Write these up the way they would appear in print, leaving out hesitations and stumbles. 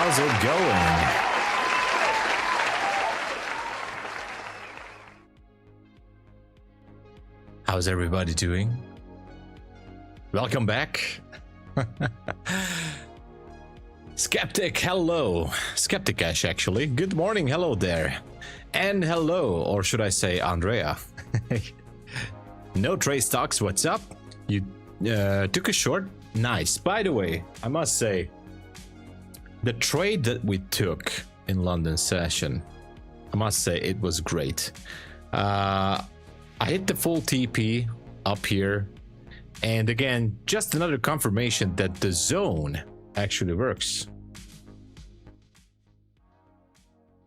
how's it going? How's everybody doing? Welcome back. Skeptic, hello. Skeptic Ash, actually. Good morning, hello there. And hello, or should I say Andrea. No trade stocks, what's up? You took a short? Nice. By the way, I must say, the trade that we took in London session, I must say it was great. I hit the full TP up here. And again, just another confirmation that the zone actually works.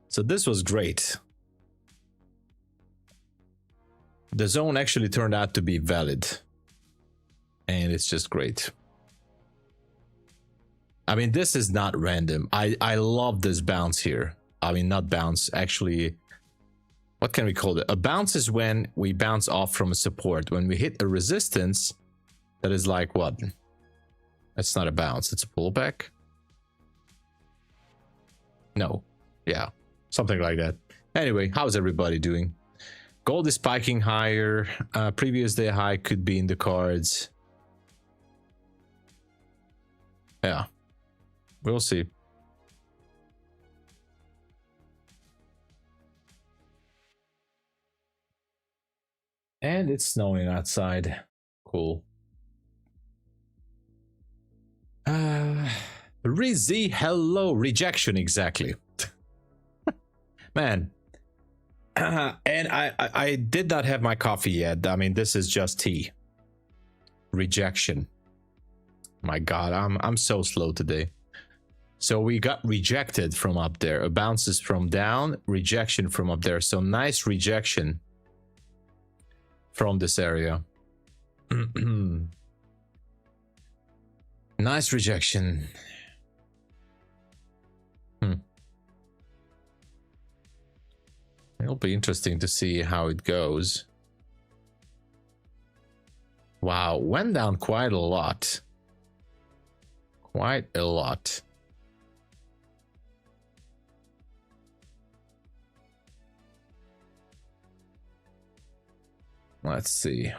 So this was great. The zone actually turned out to be valid. And it's just great. I mean, this is not random. I love this bounce here. I mean, not bounce, actually. What can we call it? A bounce is when we bounce off from a support. When we hit a resistance, that is like what? That's not a bounce, it's a pullback. No. Yeah. Something like that. Anyway, how's everybody doing? Gold is spiking higher. Previous day high could be in the cards. Yeah. We'll see. And it's snowing outside. Cool. Rizzy, hello. Rejection, exactly. Man. And I did not have my coffee yet. I mean, this is just tea. Rejection. My God, I'm so slow today. So we got rejected from up there. A bounces from down, rejection from up there. So nice rejection from this area. Nice rejection. It'll be interesting to see how it goes. Wow, went down quite a lot. Quite a lot. Let's see.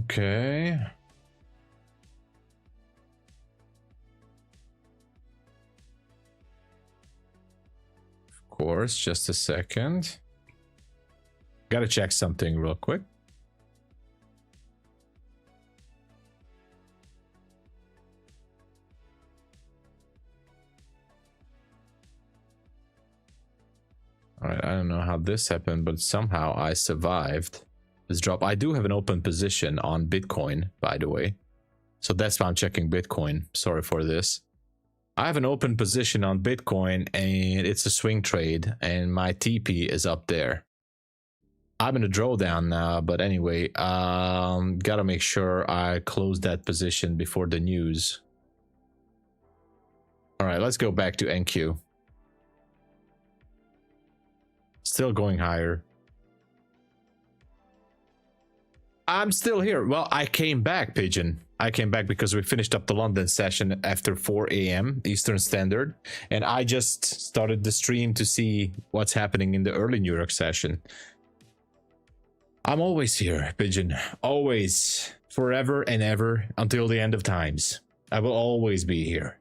Okay. Of course, just a second. Gotta check something real quick. All right, I don't know how this happened, but somehow I survived this drop. I do have an open position on Bitcoin, by the way. So that's why I'm checking Bitcoin. Sorry for this. I have an open position on Bitcoin and it's a swing trade and my TP is up there. I'm in a drawdown now, but anyway, gotta make sure I close that position before the news. All right, let's go back to NQ. Still going higher. I'm still here. Well, I came back, Pigeon. I came back because we finished up the London session after 4 AM Eastern Standard. And I just started the stream to see what's happening in the early New York session. I'm always here, Pigeon. Always. Forever and ever until the end of times. I will always be here.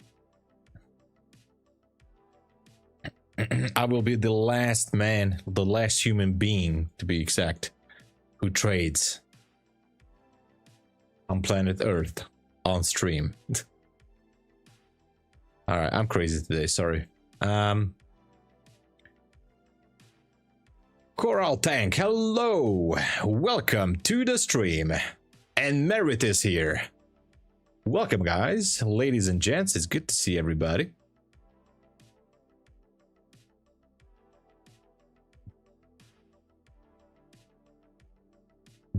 I will be the last man, the last human being, to be exact, who trades on planet Earth on stream. All right, I'm crazy today, sorry. Coral Tank, hello, welcome to the stream. And Merit is here. Welcome, guys, ladies and gents. It's good to see everybody.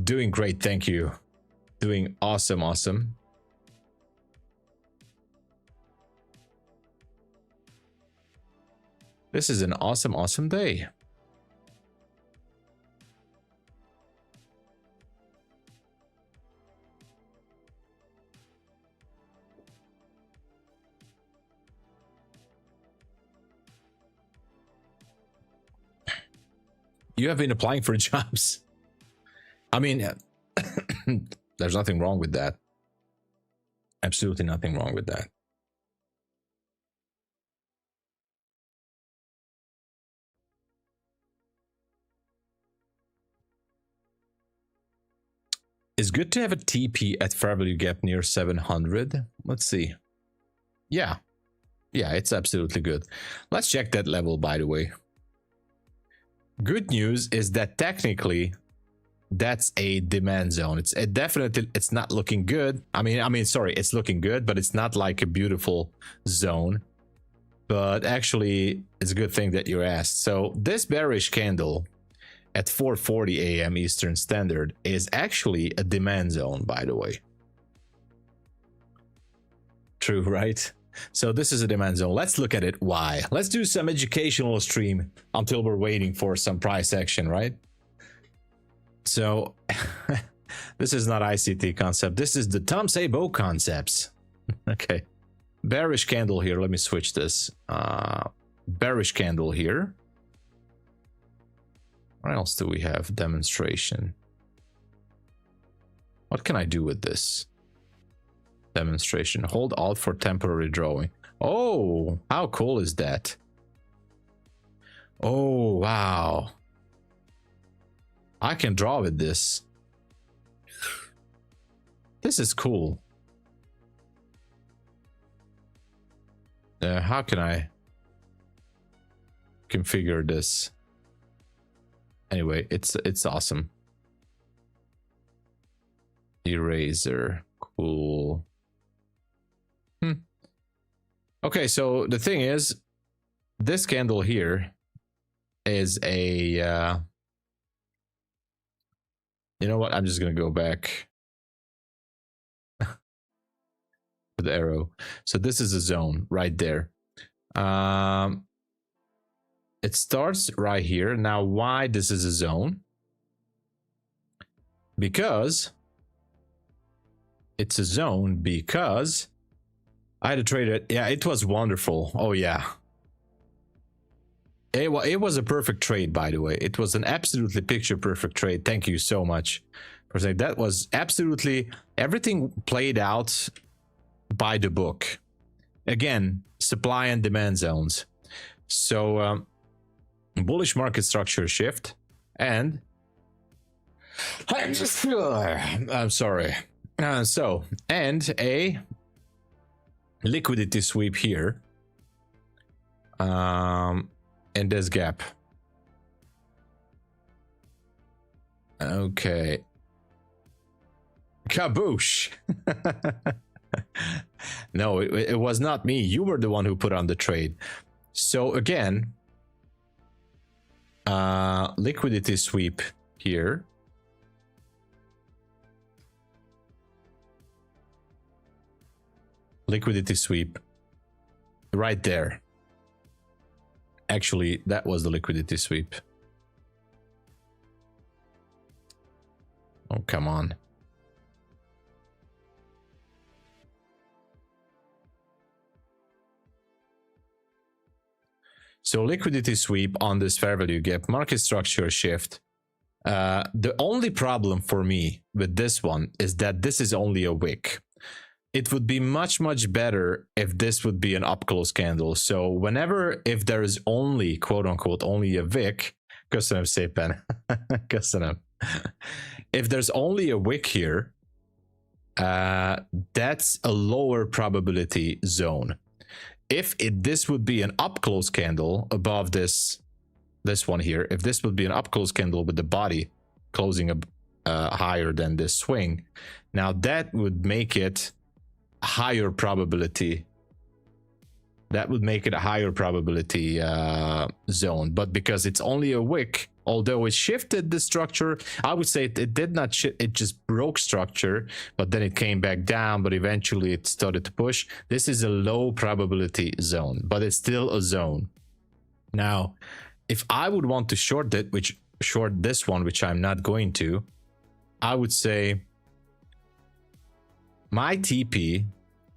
Doing great, thank you. Doing awesome. This is an awesome, awesome day. You have been applying for jobs. I mean, there's nothing wrong with that. Absolutely nothing wrong with that. It's good to have a TP at fair value gap near 700. Let's see. Yeah, it's absolutely good. Let's check that level, by the way. Good news is that technically that's a demand zone. It's definitely, it's not looking good. I mean, sorry, it's looking good, but it's not like a beautiful zone. But actually, it's a good thing that you asked. So this bearish candle at 4:40 a.m. Eastern Standard is actually a demand zone, by the way. True, right? So this is a demand zone. Let's look at it. Why? Let's do some educational stream until we're waiting for some price action, right? So this is not ICT concept. This is the TOMSABO concepts. Okay. Bearish candle here. Let me switch this. Bearish candle here. What else do we have? Demonstration. What can I do with this? Demonstration. Hold Alt for temporary drawing. Oh, how cool is that? Oh, wow. I can draw with this. This is cool. How can I configure this? Anyway, it's awesome. Eraser. Cool. Okay, so the thing is, this candle here is a you know what, I'm just gonna go back to the arrow. So this is a zone right there. It starts right here. Now, why this is a zone? Because it's a zone because I had to trade it. Yeah, it was wonderful. Oh yeah, it was a perfect trade, by the way. It was an absolutely picture perfect trade. Thank you so much for saying that. Was absolutely everything played out by the book. Again, supply and demand zones. So bullish market structure shift, and I'm sorry. So, and a liquidity sweep here in this gap. Okay, kaboosh. No, it was not me. You were the one who put on the trade. So again, liquidity sweep here. Liquidity sweep right there. Actually, that was the liquidity sweep. Oh, come on. So liquidity sweep on this fair value gap, market structure shift. The only problem for me with this one is that this is only a wick. It would be much, much better if this would be an up close candle. So whenever, if there is only, quote unquote, only a wick, köszönöm szépen, köszönöm. If there's only a wick here, that's a lower probability zone. If this would be an up close candle above this one here, if this would be an up close candle with the body closing higher than this swing, now that would make it higher probability. That would make it a higher probability zone. But because it's only a wick, although it shifted the structure, I would say it did not shift, it just broke structure, but then it came back down, but eventually it started to push. This is a low probability zone, but it's still a zone. Now, if I would want to short it, short this one, which I'm not going to, I would say my TP,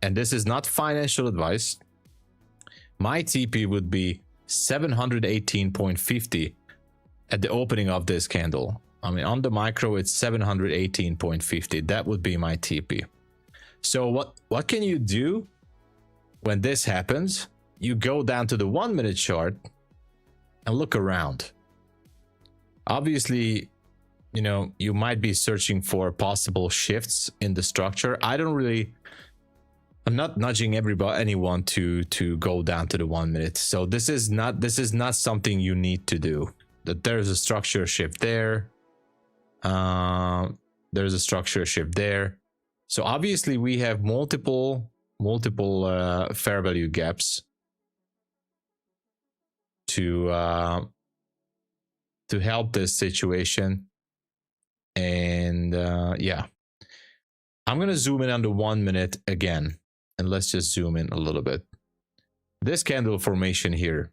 and this is not financial advice, my TP would be 718.50 at the opening of this candle. I mean, on the micro, it's 718.50. That would be my TP. So what can you do when this happens? You go down to the 1 minute chart and look around. Obviously, you know, you might be searching for possible shifts in the structure. I'm not nudging anyone to go down to the 1 minute. So this is not something you need to do. That there's a structure shift there. There's a structure shift there. So obviously we have multiple fair value gaps to help this situation. And yeah, I'm gonna zoom in on the 1 minute again, and let's just zoom in a little bit. This candle formation here,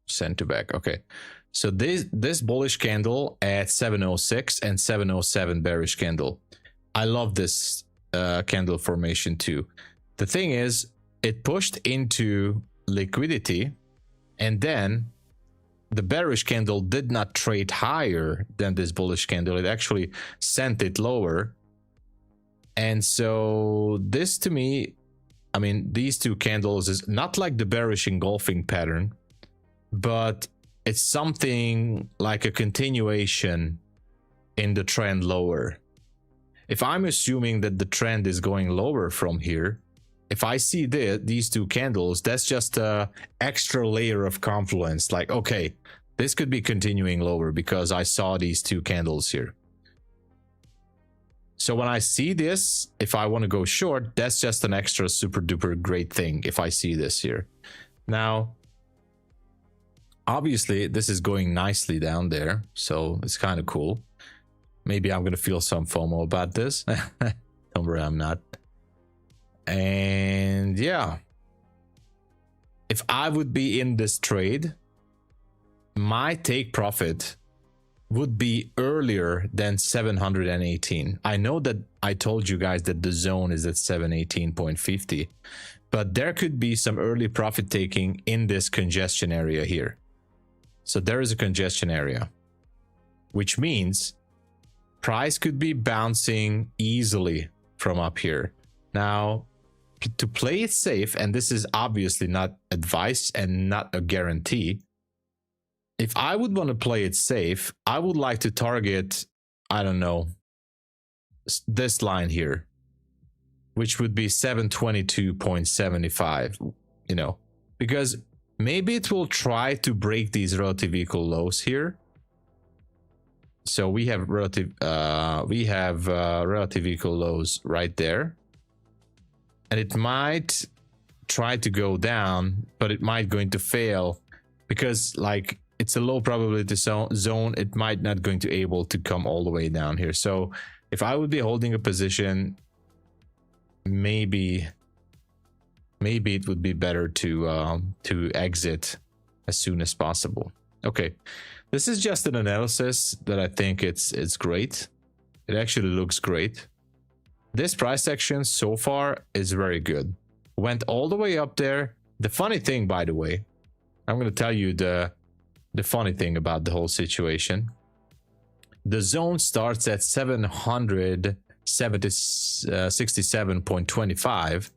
send to back. Okay, so this bullish candle at 706 and 707 bearish candle, I love this candle formation too. The thing is, it pushed into liquidity, and then the bearish candle did not trade higher than this bullish candle. It actually sent it lower. And so this, to me, I mean, these two candles is not like the bearish engulfing pattern, but it's something like a continuation in the trend lower. If I'm assuming that the trend is going lower from here, if I see these two candles, that's just a extra layer of confluence. Like, okay, this could be continuing lower because I saw these two candles here. So when I see this, if I want to go short, that's just an extra super duper great thing if I see this here. Now, obviously, this is going nicely down there, so it's kind of cool. Maybe I'm going to feel some FOMO about this. Don't worry, I'm not. And yeah, if I would be in this trade, my take profit would be earlier than 718. I know that I told you guys that the zone is at 718.50, but there could be some early profit taking in this congestion area here. So there is a congestion area, which means price could be bouncing easily from up here. Now, to play it safe, and this is obviously not advice and not a guarantee, if I would want to play it safe, I would like to target, I don't know, this line here, which would be 722.75, you know, because maybe it will try to break these relative equal lows here. So we have relative equal lows right there. And it might try to go down, but it might going to fail because like it's a low probability zone. It might not going to able to come all the way down here. So if I would be holding a position, maybe it would be better to exit as soon as possible. Okay, this is just an analysis that I think it's great. It actually looks great. This price action so far is very good. Went all the way up there. The funny thing, by the way, I'm going to tell you the funny thing about the whole situation. The zone starts at 767.25,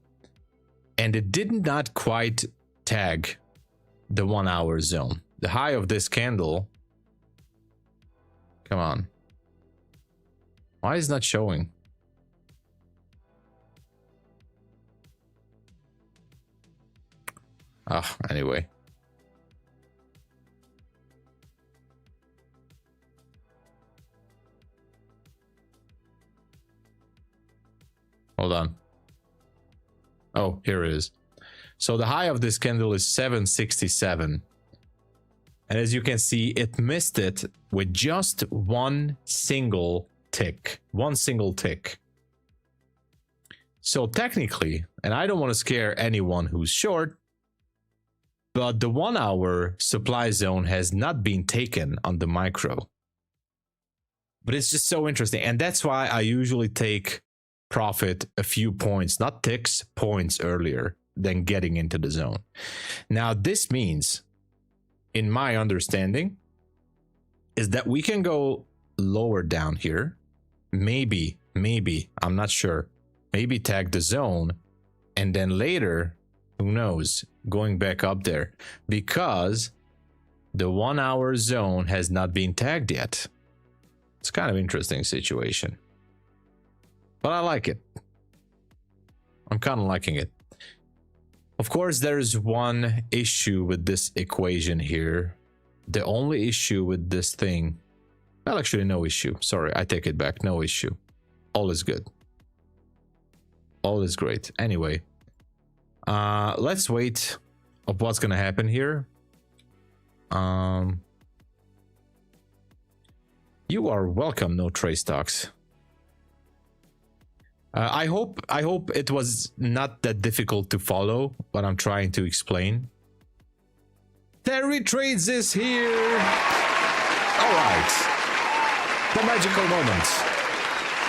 and it did not quite tag the 1 hour zone. The high of this candle, come on, why is it not showing? Anyway. Hold on. Oh, here it is. So the high of this candle is 767. And as you can see, it missed it with just one single tick. One single tick. So technically, and I don't want to scare anyone who's short, but the 1 hour supply zone has not been taken on the micro. But it's just so interesting, and that's why I usually take profit a few points, not ticks, points earlier than getting into the zone. Now this means, in my understanding, is that we can go lower down here, maybe, I'm not sure, maybe tag the zone, and then later, who knows, going back up there, because the 1 hour zone has not been tagged yet. It's kind of interesting situation, but I like it. I'm kind of liking it. Of course, there's one issue with this equation here. The only issue with this thing, well, actually no issue. Sorry, I take it back. No issue. All is good. All is great. Anyway, let's wait of what's gonna happen here. You are welcome, no trace stocks. I hope it was not that difficult to follow what I'm trying to explain. Terry Trades is here. All right, the magical moment,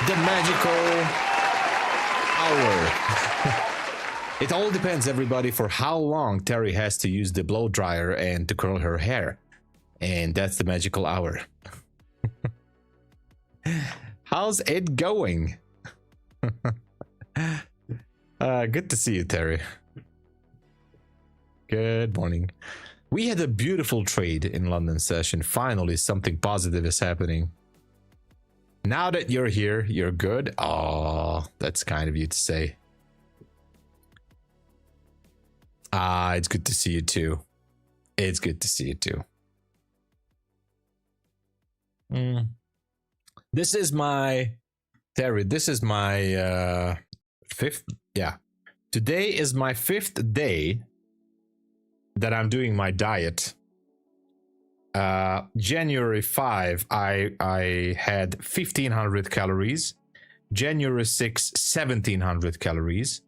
the magical hour. It all depends, everybody, for how long Terry has to use the blow dryer and to curl her hair, and that's the magical hour. How's it going? Good to see you, Terry. Good morning. We had a beautiful trade in London session. Finally, something positive is happening. Now that you're here, you're good. Oh, that's kind of you to say. It's good to see you too. It's good to see you too. This is my Terry. This is my fifth. Yeah, today is my 5th day that I'm doing my diet. January 5, I had 1500 calories. January 6, 1700 calories.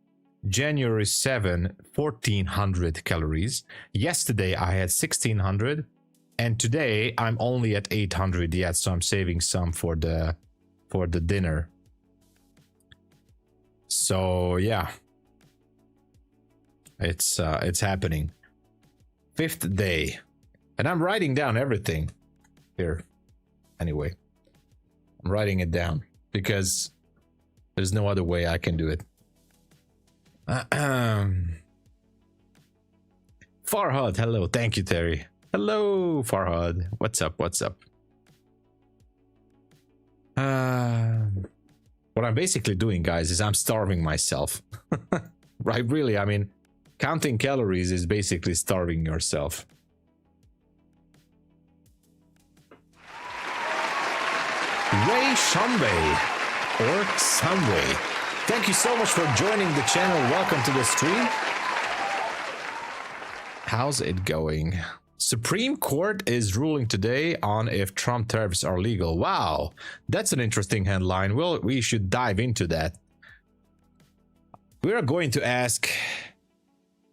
January 7, 1400 calories. Yesterday I had 1600, and today I'm only at 800 yet, so I'm saving some for the dinner. So yeah, it's happening. 5th day, and I'm writing down everything here. Anyway, I'm writing it down because there's no other way I can do it. Farhad, hello. Thank you, Terry. Hello, Farhad. What's up? What's up? What I'm basically doing, guys, is I'm starving myself. Right? Really, I mean, counting calories is basically starving yourself. Ray Shanway or Sunway, thank you so much for joining the channel. Welcome to the stream. How's it going? Supreme Court is ruling today on if Trump tariffs are legal. Wow, that's an interesting headline. Well, we should dive into that. We are going to ask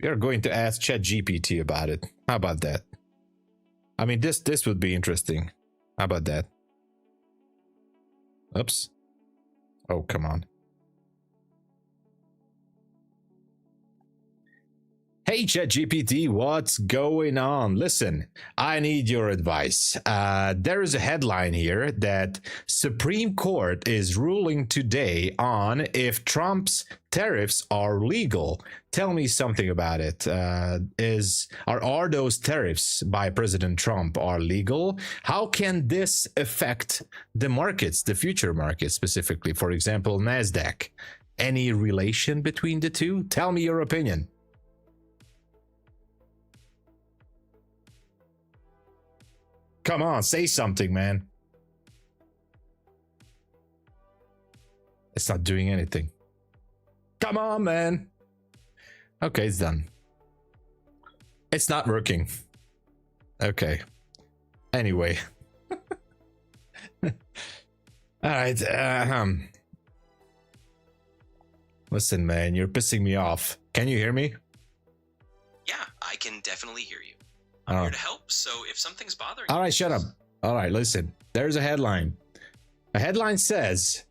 ChatGPT about it. How about that? I mean, this would be interesting. How about that? Oops. Oh, come on. Hey ChatGPT, what's going on? Listen, I need your advice. There is a headline here that Supreme Court is ruling today on if Trump's tariffs are legal. Tell me something about it. Are those tariffs by President Trump are legal? How can this affect the markets, the future markets specifically? For example, NASDAQ. Any relation between the two? Tell me your opinion. Come on, say something, man. It's not doing anything. Come on, man. Okay, it's done. It's not working. Okay. Anyway. All right. Listen, man, you're pissing me off. Can you hear me? Yeah, I can definitely hear you. Oh. I'm here to help, so if something's bothering All you... right, shut up. All right, listen. There's a headline. A headline says,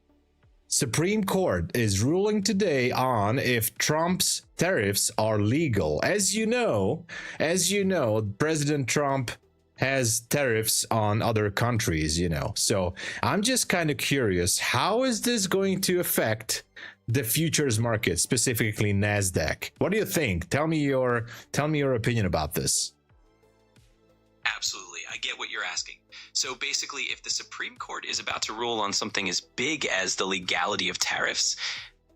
Supreme Court is ruling today on if Trump's tariffs are legal. As you know, President Trump has tariffs on other countries, you know. So I'm just kind of curious, how is this going to affect the futures market, specifically NASDAQ? What do you think? Tell me your opinion about this. Absolutely, I get what you're asking. So basically, if the Supreme Court is about to rule on something as big as the legality of tariffs,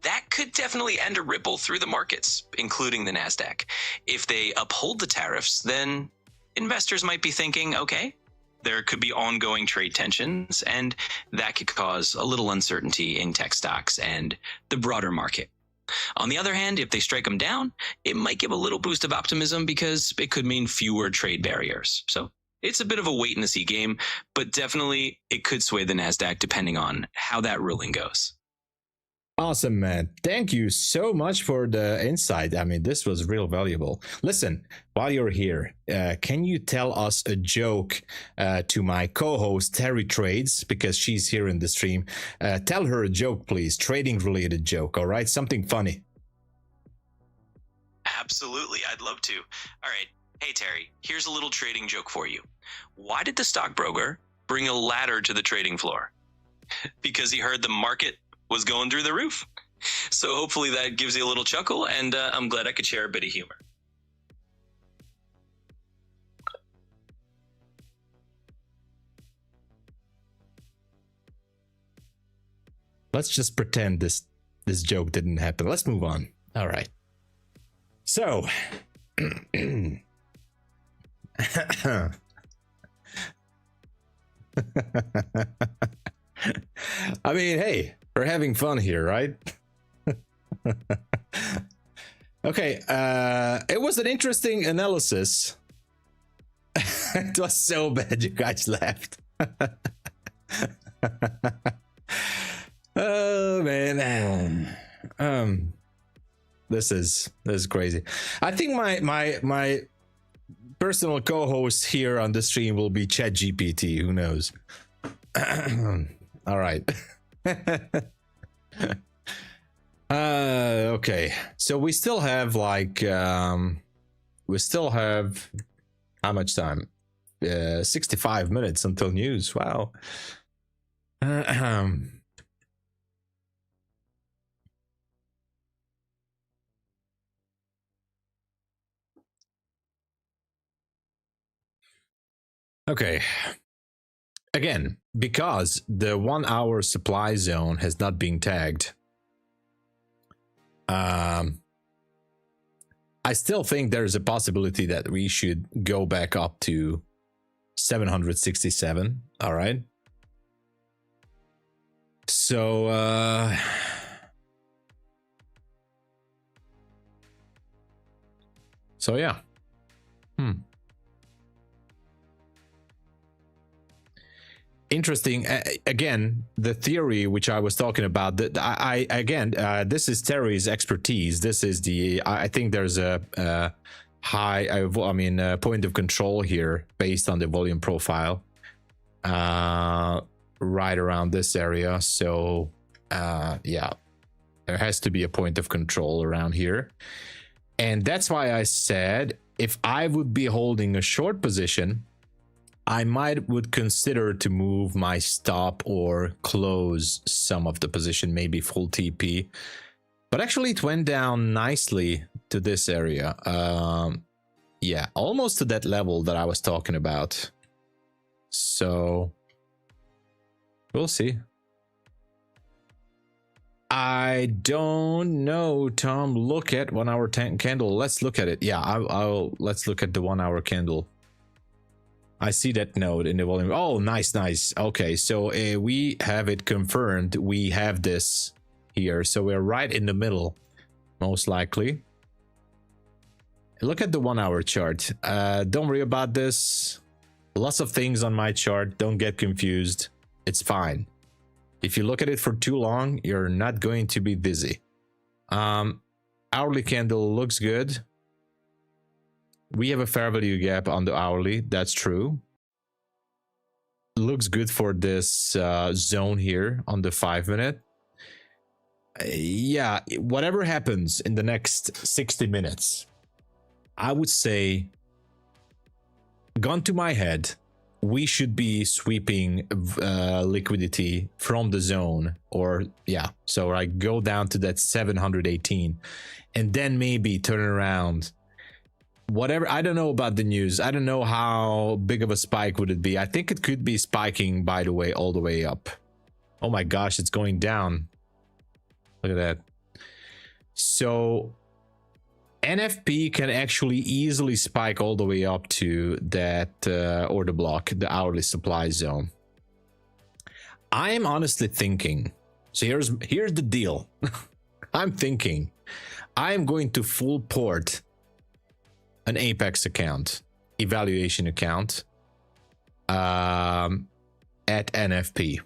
that could definitely end a ripple through the markets, including the NASDAQ. If they uphold the tariffs, then investors might be thinking, okay, there could be ongoing trade tensions, and that could cause a little uncertainty in tech stocks and the broader market. On the other hand, if they strike them down, it might give a little boost of optimism because it could mean fewer trade barriers. So it's a bit of a wait and see game, but definitely it could sway the NASDAQ depending on how that ruling goes. Awesome, man. Thank you so much for the insight. I mean, this was real valuable. Listen, while you're here, can you tell us a joke to my co-host, Terry Trades, because she's here in the stream. Tell her a joke, please. Trading-related joke, all right? Something funny. Absolutely, I'd love to. All right. Hey, Terry, here's a little trading joke for you. Why did the stockbroker bring a ladder to the trading floor? Because he heard the market was going through the roof. So hopefully that gives you a little chuckle, and I'm glad I could share a bit of humor. Let's just pretend this joke didn't happen. Let's move on. All right. So, I mean, hey, we're having fun here, right? Okay, it was an interesting analysis. It was so bad you guys laughed. Oh man. This is crazy. I think my personal co-host here on the stream will be ChatGPT. Who knows? All right. Okay. So we still have like how much time? 65 minutes until news. Wow. Okay. Again, because the 1 hour supply zone has not been tagged, I still think there's a possibility that we should go back up to 767. All right. So, yeah. Interesting. Again, the theory which I was talking about, that this is Terry's expertise. This is I think there's a point of control here based on the volume profile, right around this area. So yeah, there has to be a point of control around here, and that's why I said if I would be holding a short position, I would consider to move my stop or close some of the position, maybe full TP. But actually it went down nicely to this area. Yeah, almost to that level that I was talking about. So we'll see. I don't know, Tom. Look at 1 hour candle. Let's look at it. Yeah, let's look at the 1 hour candle. I see that node in the volume. Oh, nice. Okay, so we have it confirmed. We have this here. So we're right in the middle, most likely. Look at the 1 hour chart. Don't worry about this. Lots of things on my chart. Don't get confused. It's fine. If you look at it for too long, you're not going to be dizzy. Hourly candle looks good. We have a fair value gap on the hourly. That's true. Looks good for this zone here on the 5-minute. Yeah, whatever happens in the next 60 minutes, I would say, gun to my head, we should be sweeping liquidity from the zone, or yeah, so I go down to that 718 and then maybe turn around. Whatever, I don't know about the news. I don't know how big of a spike would it be. I think it could be spiking, by the way, all the way up. Oh my gosh, it's going down. Look at that. So NFP can actually easily spike all the way up to that order block, the hourly supply zone. I am honestly thinking, so here's the deal. I'm thinking I am going to full port an Apex account, evaluation account at NFP.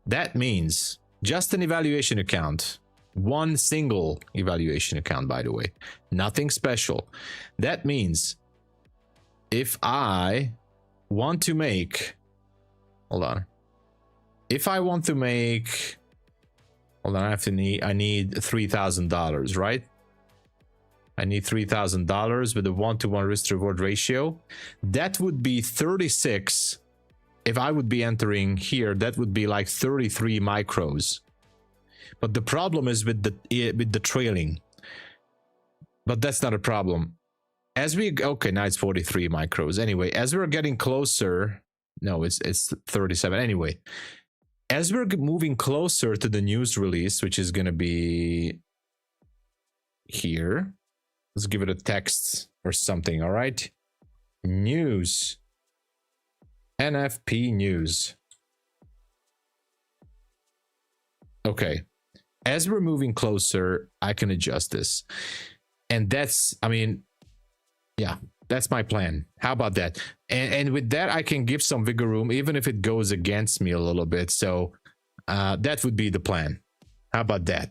That means just an evaluation account, one single evaluation account, by the way, nothing special. That means if I want to make, hold on, if I want to make, hold on, I need $3,000, right? I need $3,000 with a 1-to-1 risk reward ratio. That would be 36. If I would be entering here, that would be like 33 micros. But the problem is with the trailing. But that's not a problem. As we, okay, now it's 43 micros. Anyway, as we're getting closer, no, it's 37. Anyway, as we're moving closer to the news release, which is going to be here. Let's give it a text or something. All right. News. NFP news. Okay. As we're moving closer, I can adjust this. And that's, I mean, yeah, that's my plan. How about that? And with that, I can give some wiggle room, even if it goes against me a little bit. So that would be the plan. How about that?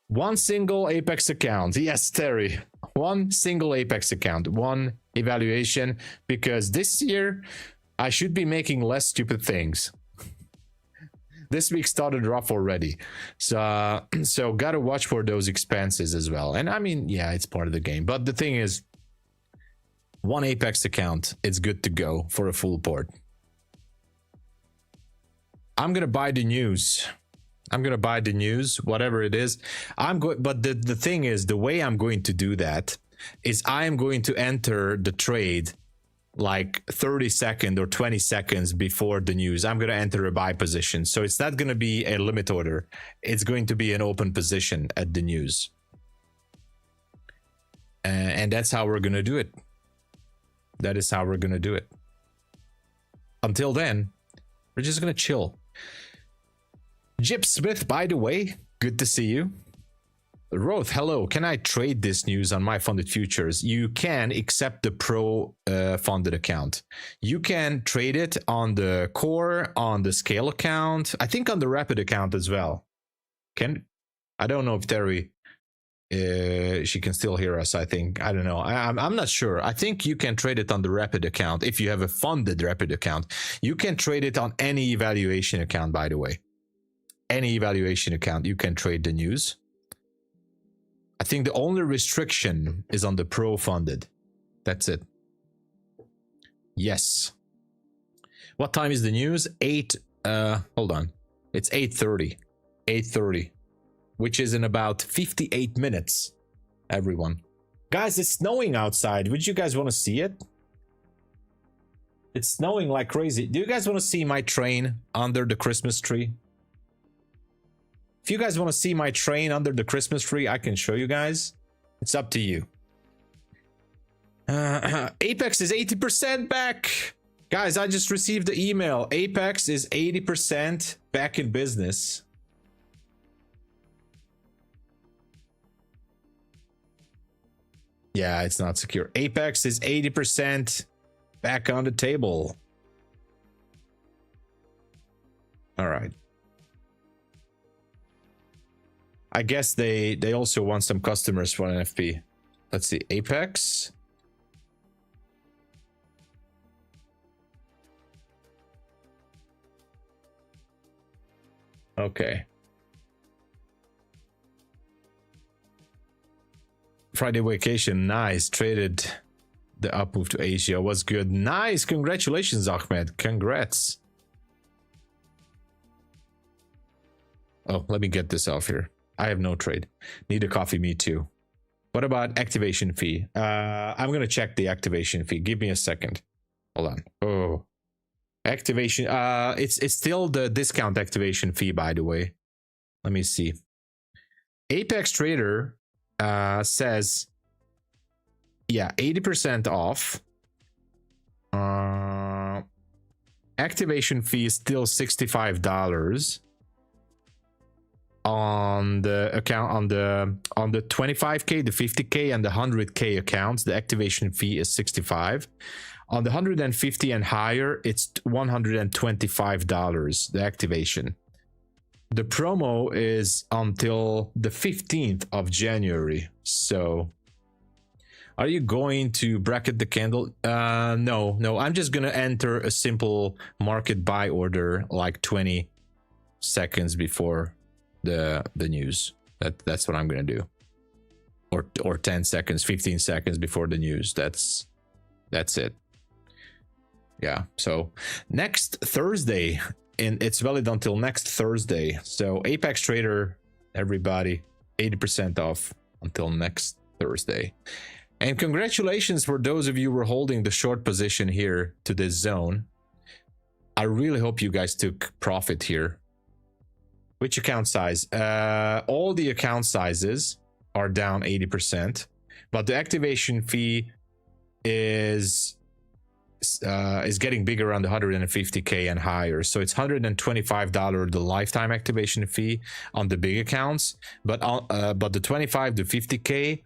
One single Apex account. Yes, Terry. One single Apex account. One evaluation. Because this year, I should be making less stupid things. This week started rough already. So gotta watch for those expenses as well. And I mean, yeah, it's part of the game. But the thing is, one Apex account, it's good to go for a full port. I'm gonna buy the news. I'm gonna buy the news, whatever it is. But the thing is, the way I'm going to do that is I am going to enter the trade like 30 seconds or 20 seconds before the news. I'm gonna enter a buy position. So it's not gonna be a limit order. It's going to be an open position at the news. And that's how we're gonna do it. That is how we're gonna do it. Until then, we're just gonna chill. Jip Smith, by the way, good to see you. Roth, hello. Can I trade this news on MyFundedFutures? You can, except the pro funded account. You can trade it on the core, on the scale account. I think on the rapid account as well. I don't know if Terry, she can still hear us. I think, I don't know. I'm not sure. I think you can trade it on the rapid account. If you have a funded rapid account, you can trade it on any evaluation account, by the way. Any evaluation account, you can trade the news. I think the only restriction is on the pro funded. That's it. Yes. What time is the news? Hold on. It's 8:30. 8:30. Which is in about 58 minutes. Everyone. Guys, it's snowing outside. Would you guys want to see it? It's snowing like crazy. Do you guys want to see my train under the Christmas tree? If you guys want to see my train under the Christmas tree, I can show you guys. It's up to you. Apex is 80% back. Guys, I just received the email. Apex is 80% back in business. Yeah, it's not secure. Apex is 80% back on the table. All right. I guess they also want some customers for NFP. let's see, Apex. Okay. Friday vacation, nice. Traded the up move to Asia, was good. Nice, congratulations, Ahmed. Congrats. Oh, let me get this off here. I have no trade. Need a coffee, me too. What about activation fee? I'm gonna check the activation fee. Give me a second. Hold on. Oh, activation. It's still the discount activation fee, by the way. Let me see. Apex Trader says, yeah, 80% off. Activation fee is still $65 on the account, on the 25k, the 50k, and the 100k accounts. The activation fee is 65. On the 150 and higher, it's $125, the activation. The promo is until the 15th of January. So are you going to bracket the candle? No, I'm just gonna enter a simple market buy order like 20 seconds before the news. That's what I'm gonna do. Or 10 seconds, 15 seconds before the news. That's it. Yeah, so next Thursday, and it's valid until next Thursday. So Apex Trader, everybody, 80% off until next Thursday. And congratulations for those of you who are holding the short position here to this zone. I really hope you guys took profit here. Which account size? All the account sizes are down 80%, but the activation fee is getting bigger on the 150k and higher. So it's $125 the lifetime activation fee on the big accounts, but the 25 to 50k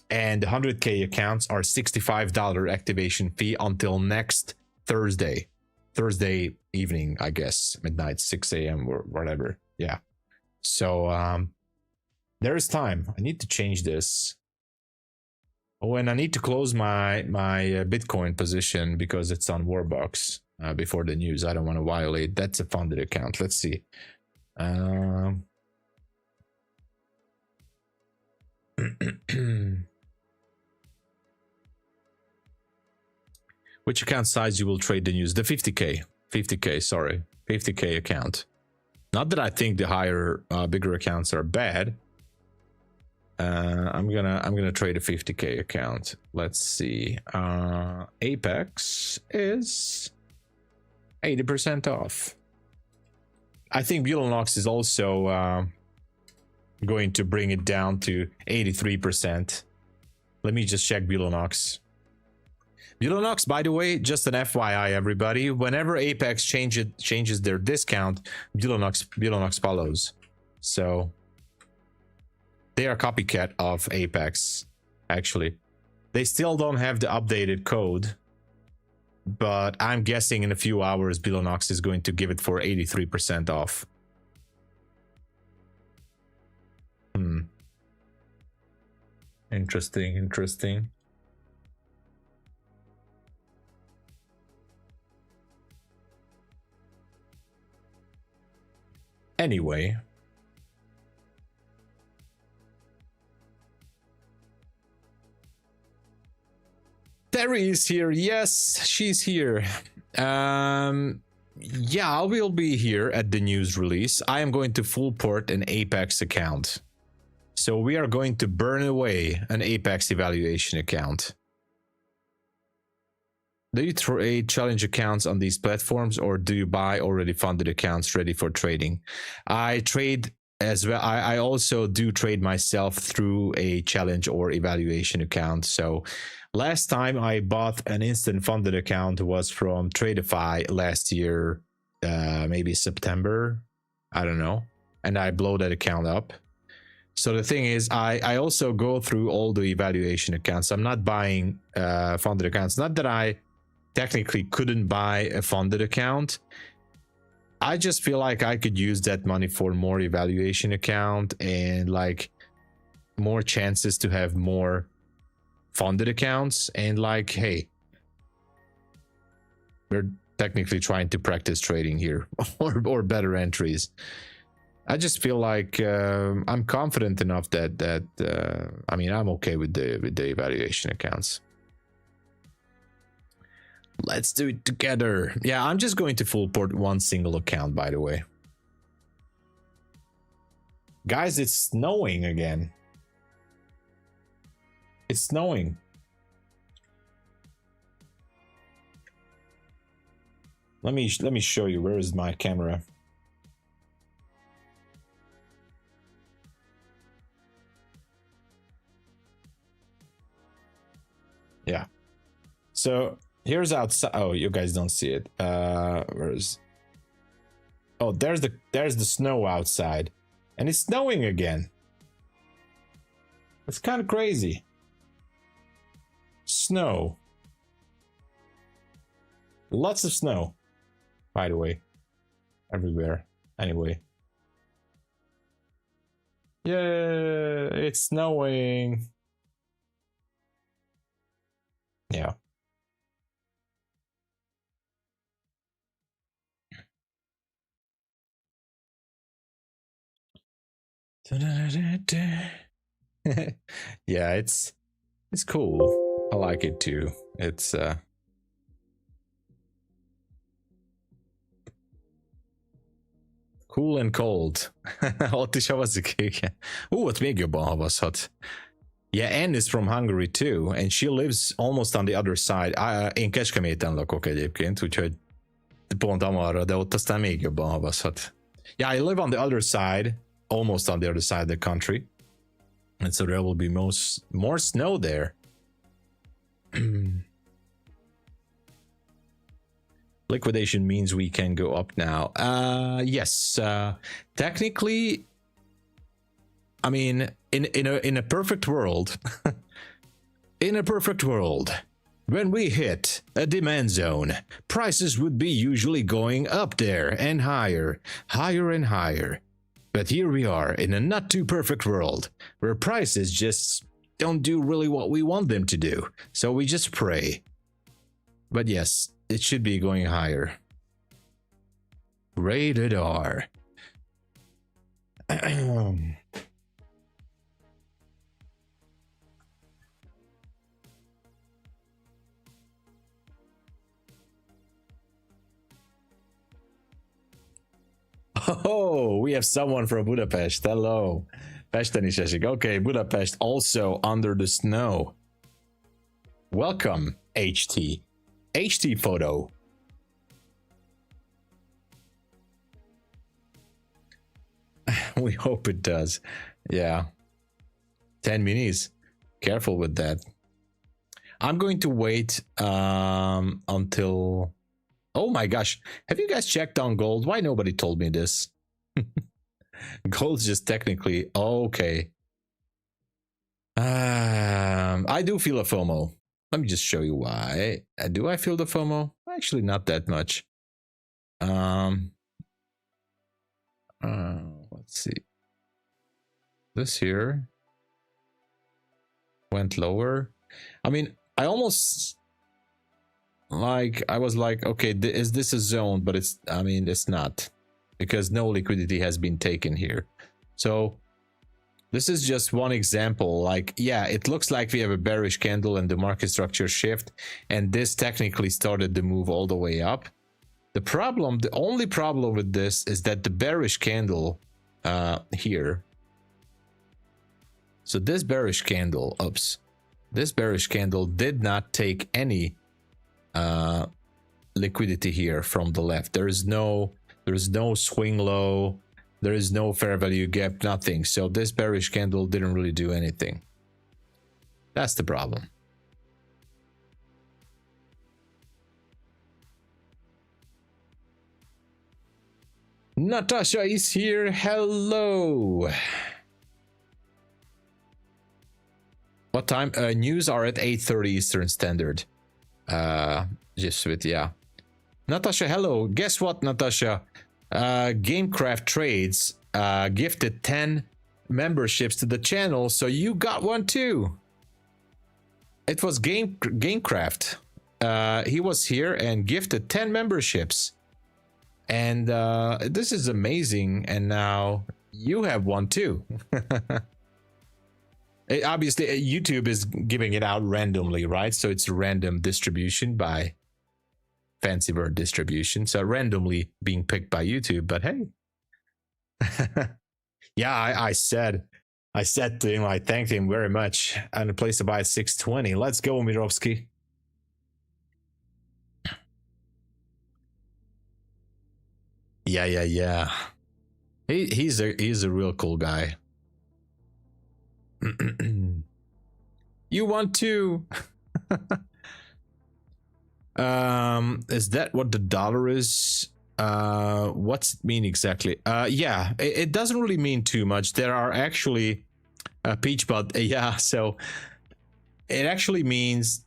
and the 100k accounts are $65 activation fee until next Thursday evening, I guess, midnight, 6 a.m. or whatever. Yeah, so there's time. I need to change this. Oh, and I need to close my Bitcoin position because it's on Warbucks before the news. I don't want to violate. That's a funded account. Let's see. Which account size you will trade the news? The 50k, sorry, 50k account. Not that I think the higher, bigger accounts are bad. I'm gonna trade a 50k account. Let's see. Apex is 80% off. I think Bulenox is also going to bring it down to 83%. Let me just check Bulenox. Bulenox, by the way, just an FYI, everybody. Whenever Apex changes their discount, Bulenox follows. So they are a copycat of Apex, actually. They still don't have the updated code, but I'm guessing in a few hours Bulenox is going to give it for 83% off. Interesting. Anyway, Terry is here. Yes, she's here. Yeah, I will be here at the news release. I am going to full port an Apex account. So we are going to burn away an Apex evaluation account. Do you trade challenge accounts on these platforms, or do you buy already funded accounts ready for trading? I trade as well. I also do trade myself through a challenge or evaluation account. So last time I bought an instant funded account was from TRADEIFY last year, maybe September, I don't know, and I blow that account up. So the thing is, I also go through all the evaluation accounts. I'm not buying funded accounts. Not that I technically couldn't buy a funded account. I just feel like I could use that money for more evaluation account and like more chances to have more funded accounts and like, hey, we're technically trying to practice trading here or better entries. I just feel like I'm confident enough that I mean, I'm okay with the evaluation accounts. Let's do it together. Yeah, I'm just going to full port one single account, by the way. Guys, it's snowing again. It's snowing. Let me show you. Where is my camera? Yeah. So here's outside. Oh, you guys don't see it. Where's? Oh, there's the snow outside, and it's snowing again. It's kind of crazy. Snow. Lots of snow. By the way, everywhere. Anyway. Yeah, it's snowing. Yeah. Yeah, it's cool. I like it too. It's cool and cold. Ott is havazik, igen. Ott még jobban havazhat. Yeah, Anne is from Hungary too, and she lives almost on the other side. Én Kecskeméten lakok egyébként, úgyhogy pont amarra, de ott aztán még jobban havazhat. Yeah, I live on the other side, almost on the other side of the country. And so there will be more snow there. Liquidation means we can go up now. Yes, technically, I mean, in a perfect world, in a perfect world, when we hit a demand zone, prices would be usually going up there and higher, higher and higher. But here we are in a not too perfect world where prices just don't do really what we want them to do. So we just pray. But yes, it should be going higher. Rated R. Oh, we have someone from Budapest. Hello. Pesten is esik. Okay, Budapest also under the snow. Welcome, HT. HT photo. We hope it does. Yeah. 10 minis. Careful with that. I'm going to wait until... Oh my gosh. Have you guys checked on gold? Why nobody told me this? Gold's just technically... Okay. I do feel a FOMO. Let me just show you why. Do I feel the FOMO? Actually, not that much. Let's see. This here went lower. I mean, I almost I was like, okay, is this a zone? But it's, I mean, it's not, because no liquidity has been taken here. So this is just one example. Like, yeah, it looks like we have a bearish candle and the market structure shift, and this technically started the move all the way up. The only problem with this is that the bearish candle here, so this bearish candle, this bearish candle did not take any liquidity here from the left. There is no swing low, there is no fair value gap, nothing. So this bearish candle didn't really do anything. That's the problem. Natasha is here. Hello. What time? News are at 8:30 Eastern Standard. Just with, yeah. Natasha, hello. Guess what, Natasha? Gamecraft Trades gifted 10 memberships to the channel, so you got one too. It was Gamecraft. He was here and gifted 10 memberships. And this is amazing. And now you have one too. Obviously, YouTube is giving it out randomly, right? So it's a random distribution by fancy word distribution. So randomly being picked by YouTube. But hey, yeah, I said to him, I thanked him very much. And a place to buy at 620. Let's go, Mirovsky. Yeah. He's a real cool guy. You want to? Is that what the dollar is? What's it mean exactly? Yeah, it doesn't really mean too much. There are actually peach bud. Yeah, so it actually means,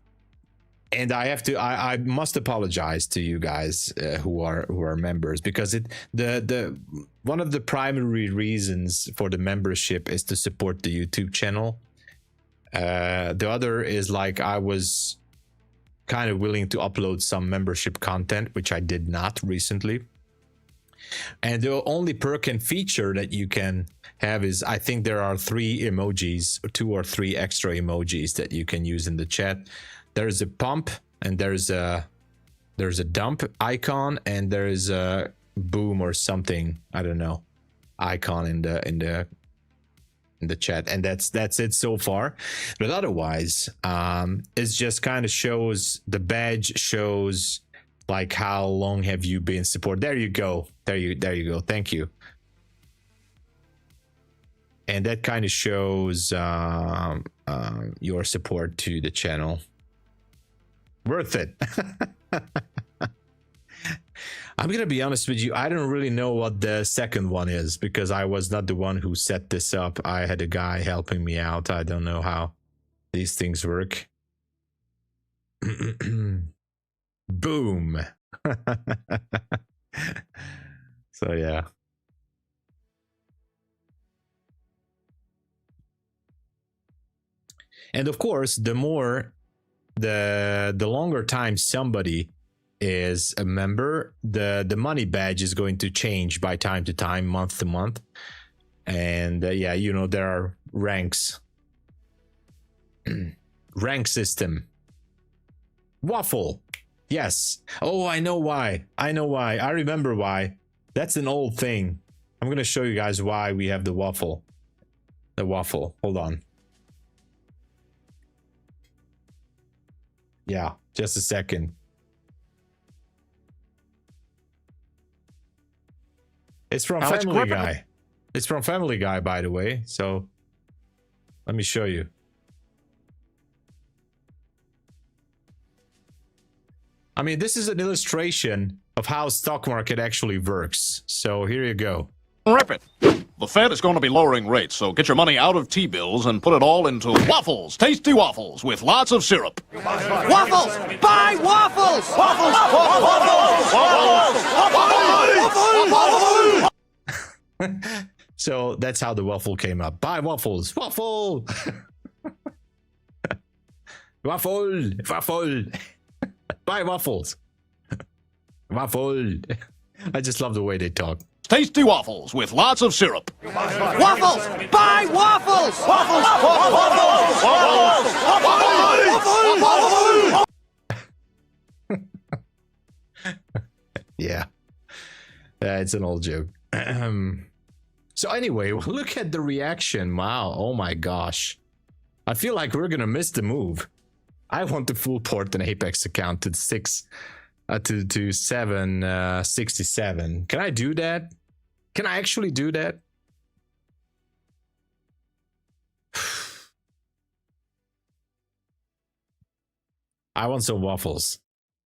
and I must apologize to you guys who are members, because the one of the primary reasons for the membership is to support the YouTube channel. The other is, like, I was kind of willing to upload some membership content, which I did not recently. And the only perk and feature that you can have is, I think there are 3 emojis, 2 or 3 extra emojis that you can use in the chat. There's a pump, and there's a dump icon, and there's a boom or something, I don't know, icon in the chat, and that's it so far. But otherwise, it just kind of shows, the badge shows like how long have you been support. There you go. There you go. Thank you. And that kind of shows your support to the channel. Worth it. I'm gonna be honest with you, I don't really know what the second one is, because I was not the one who set this up. I had a guy helping me out. I don't know how these things work. Boom. So yeah. And of course, the longer time somebody is a member, the money badge is going to change by time to time, month to month. And yeah, you know, there are ranks. Rank system. Waffle. Yes. Oh, I know why. I remember why. That's an old thing. I'm gonna show you guys why we have the waffle. Hold on. Yeah, just a second. It's from Family Guy. It's from Family Guy, by the way. So let me show you. I mean, this is an illustration of how stock market actually works. So here you go. Rip it. The Fed is going to be lowering rates, so get your money out of T-bills and put it all into waffles. Tasty waffles with lots of syrup. Waffles! Buy waffles! Waffles! Waffles! So that's how the waffle came up. Buy waffles. Waffle! Waffle! Waffle! Buy waffles. Waffle. I just love the way they talk. Tasty waffles with lots of syrup. Waffles! Buy waffles! Waffles! Yeah. It's an old joke. So anyway, look at the reaction. Wow. Oh my gosh. I feel like we're gonna miss the move. I want to full port an Apex account to 767. Can I do that? Can I actually do that? I want some waffles.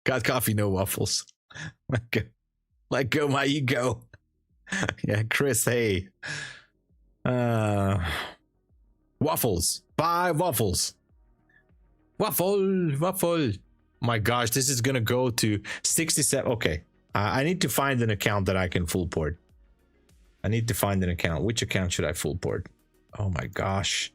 Got coffee, no waffles. Let go my ego. Yeah, Chris, hey. Waffles. Buy waffles. Waffle. My gosh, this is gonna go to 67. Okay, I need to find an account that I can full port. I need to find an account. Which account should I full port? Oh my gosh.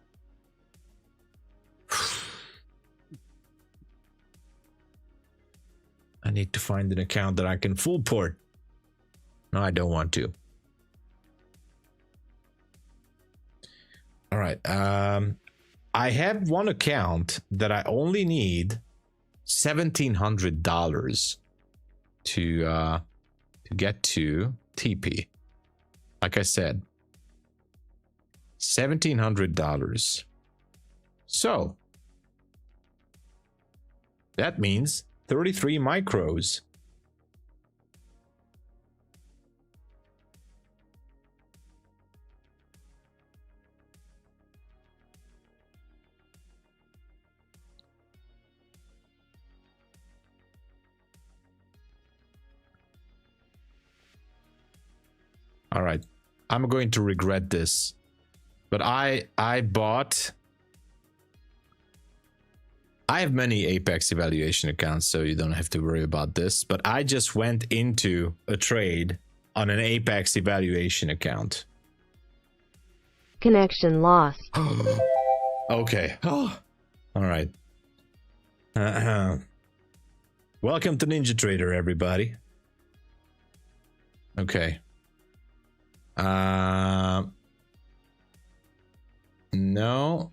need to find an account that I can full port. No, I don't want to. All right. I have one account that I only need $1,700 to get to TP. Like I said, $1,700. So that means 33 micros. All right, I'm going to regret this, but I have many Apex evaluation accounts, so you don't have to worry about this, but I just went into a trade on an Apex evaluation account. Connection lost. Okay. Oh. All right. Welcome to Ninja Trader, everybody. Okay. No.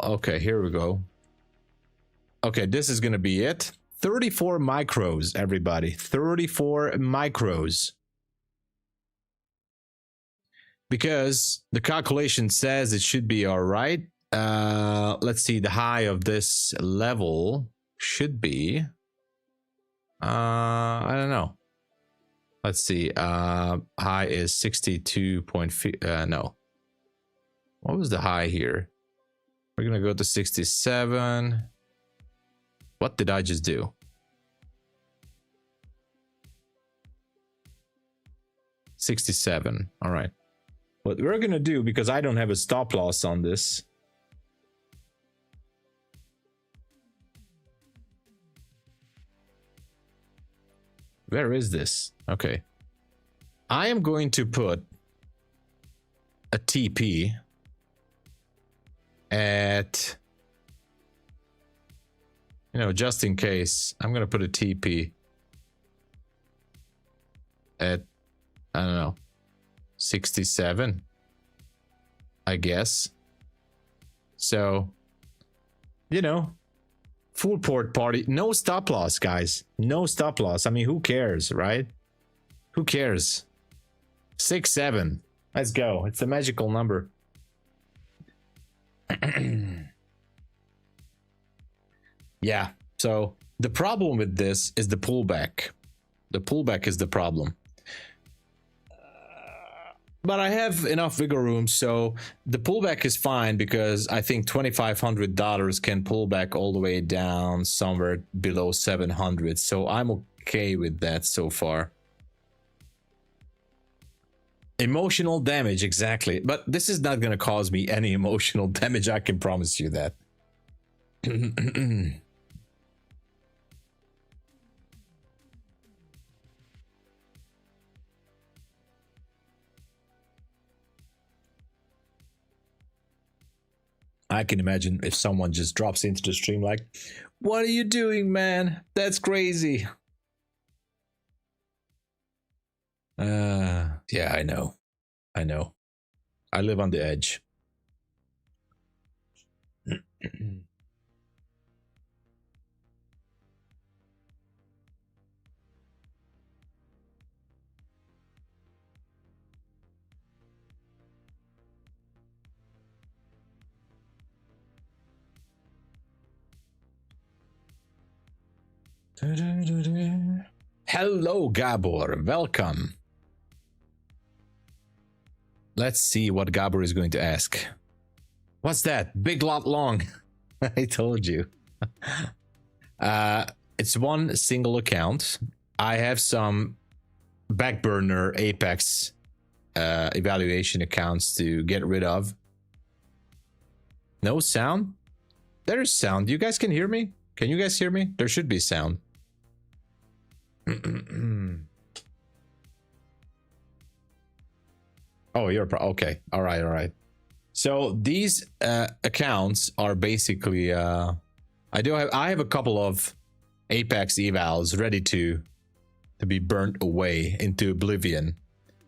Okay, here we go. Okay, this is gonna be it. 34 micros, everybody. 34 micros. Because the calculation says it should be all right. Let's see, the high of this level should be I don't know. Let's see, high is 62.5, no. What was the high here? We're gonna go to 67. What did I just do? 67, all right. What we're gonna do, because I don't have a stop loss on this. Where is this? Okay. I am going to put a TP at, you know, just in case, I'm going to put a TP at, I don't know, 67, I guess. So, you know, full port party, no stop loss, guys. No stop loss. I mean, who cares, right? Who cares? 6-7. Let's go. It's a magical number. Yeah. So the problem with this is the pullback. The pullback is the problem. But I have enough wiggle room, so the pullback is fine because I think $2,500 can pull back all the way down somewhere below 700. So I'm okay with that so far. Emotional damage, exactly. But this is not going to cause me any emotional damage. I can promise you that. I can imagine if someone just drops into the stream like, what are you doing, man? That's crazy. Yeah, I know. I know. I live on the edge. Hello, Gabor. Welcome. Let's see what Gabor is going to ask. What's that? Big lot long. I told you. It's one single account. I have some back burner Apex evaluation accounts to get rid of. No sound? There's sound. You guys can hear me? Can you guys hear me? There should be sound. Oh, you're okay. All right. So these accounts are basically I have a couple of Apex Eval is ready to be burnt away into oblivion,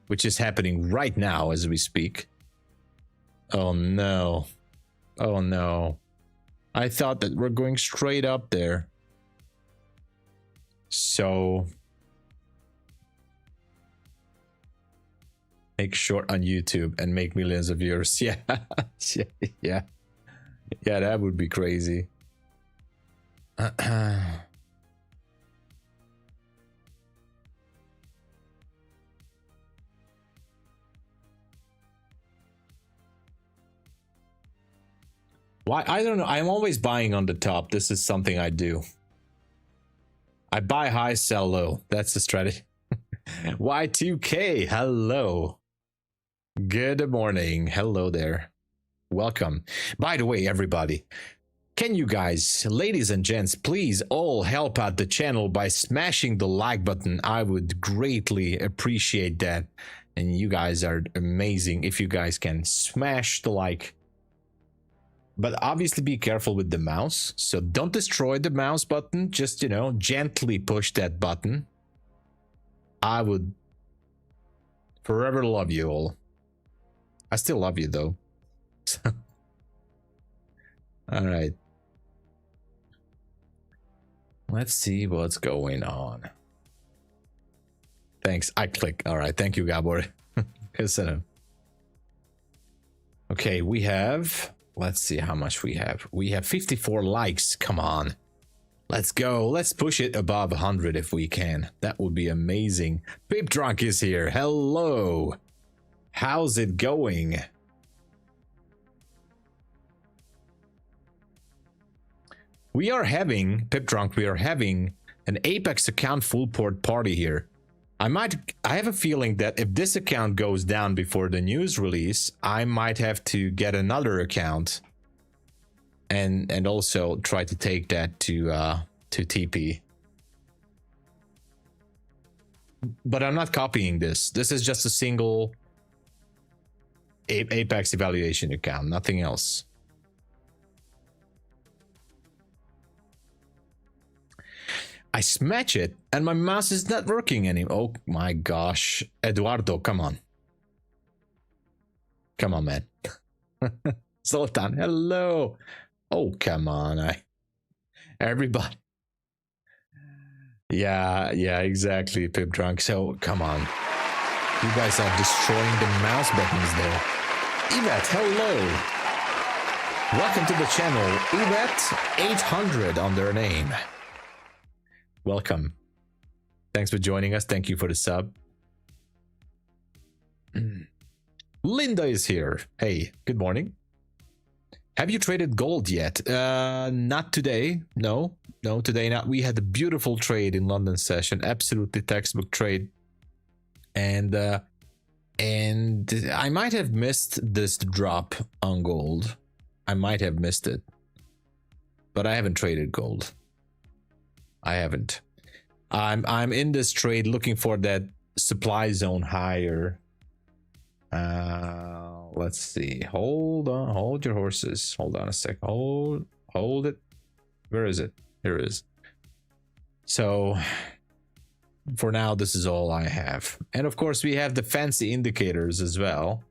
which is happening right now as we speak. Oh no. Oh no. I thought that we're going straight up there. So make short on YouTube and make millions of viewers. Yeah. Yeah. Yeah, that would be crazy. Why? I don't know. I'm always buying on the top. This is something I do. I buy high, sell low. That's the strategy. Y2K, hello. Good morning. Hello there. Welcome. By the way, everybody, can you guys, ladies and gents, please all help out the channel by smashing the like button? I would greatly appreciate that. And you guys are amazing if you guys can smash the like. But obviously be careful with the mouse. So don't destroy the mouse button. Just, you know, gently push that button. I would forever love you all. I still love you though. All right. Let's see what's going on. Thanks. I click. All right. Thank you, Gabor. Okay, we have... Let's see how much we have. We have 54 likes. Come on. Let's go. Let's push it above 100 if we can. That would be amazing. Pip Drunk is here. Hello. How's it going? We are having, Pip Drunk, we are having an Apex account full port party here. I have a feeling that if this account goes down before the news release, I might have to get another account and also try to take that to TP. But I'm not copying this. This is just a single Apex evaluation account, nothing else. I smash it and my mouse is not working anymore. Oh my gosh. Eduardo, come on. Come on, man. Zoltan, hello. Oh, come on. Everybody. Yeah, exactly, Pip Drunk. So, come on. You guys are destroying the mouse buttons there. Yvette, hello. Welcome to the channel. Yvette 800 on their name. Welcome. Thanks for joining us. Thank you for the sub. Linda is here. Hey, good morning. Have you traded gold yet? Not today. No, today not. We had a beautiful trade in London session. Absolutely textbook trade. And I might have missed this drop on gold. I might have missed it. But I haven't traded gold. I haven't. I'm in this trade looking for that supply zone higher. Let's see. Hold on. Hold your horses. Hold on a sec. Hold it. Where is it? Here it is. So for now, this is all I have. And of course, we have the fancy indicators as well.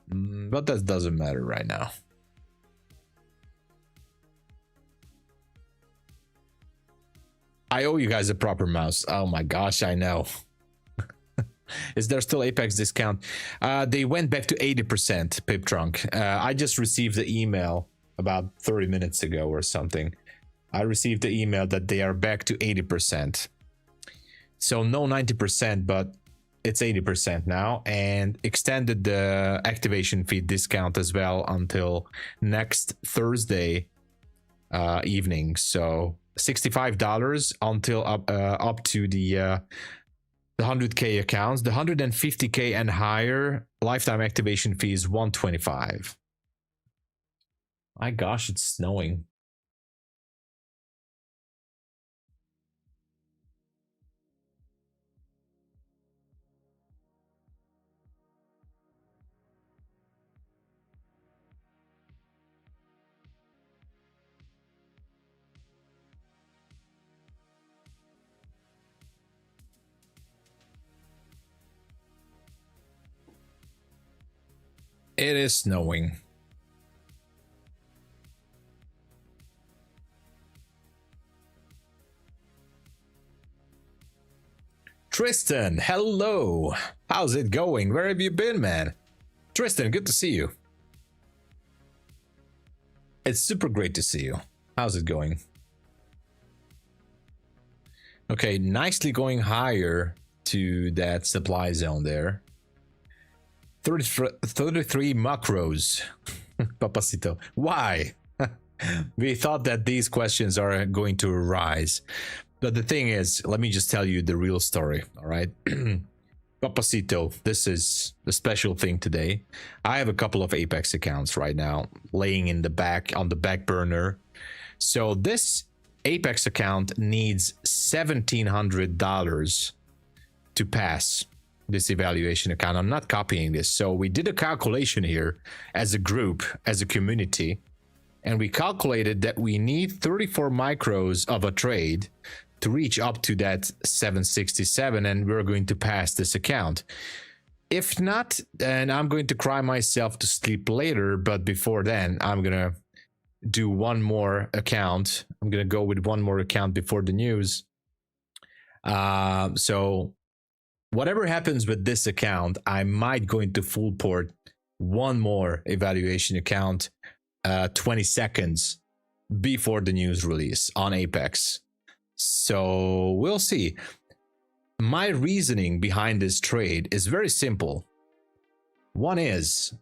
But that doesn't matter right now. I owe you guys a proper mouse. Oh my gosh, I know. Is there still Apex discount? They went back to 80%, Pip Trunk. I just received the email about 30 minutes ago or something. I received the email that they are back to 80%. So no 90%, but it's 80% now, and extended the activation fee discount as well until next Thursday evening. So $65 until up to the 100k accounts. The 150k and higher lifetime activation fee is $125. My gosh, it's snowing. It is snowing. Tristan, hello. How's it going? Where have you been, man? Tristan, good to see you. It's super great to see you. How's it going? Okay, nicely going higher to that supply zone there. 33 macros. Papacito. Why? We thought that these questions are going to arise. But the thing is, let me just tell you the real story, all right? Papacito, this is the special thing today. I have a couple of Apex accounts right now laying in the back on the back burner. So this Apex account needs $1,700 to pass this evaluation account. I'm not copying this. So we did a calculation here as a group, as a community, and we calculated that we need 34 micros of a trade to reach up to that 767, and we're going to pass this account. If not, then I'm going to cry myself to sleep later, but before then, I'm gonna do one more account. I'm gonna go with one more account before the news. So whatever happens with this account, I might go into full port one more evaluation account 20 seconds before the news release on Apex. So we'll see. My reasoning behind this trade is very simple. One is,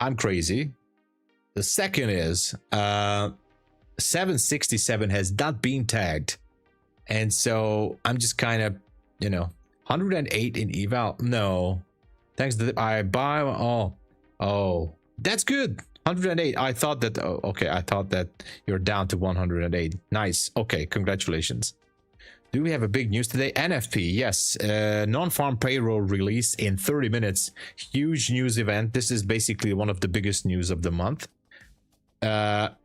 I'm crazy. The second is, 767 has not been tagged. And so I'm just kind of, 108 in Eval. No. Thanks to I buy. Oh, that's good. 108. I thought that, okay, I thought that you're down to 108. Nice. Okay, congratulations. Do we have a big news today? NFP, yes. Non-farm payroll release in 30 minutes. Huge news event. This is basically one of the biggest news of the month,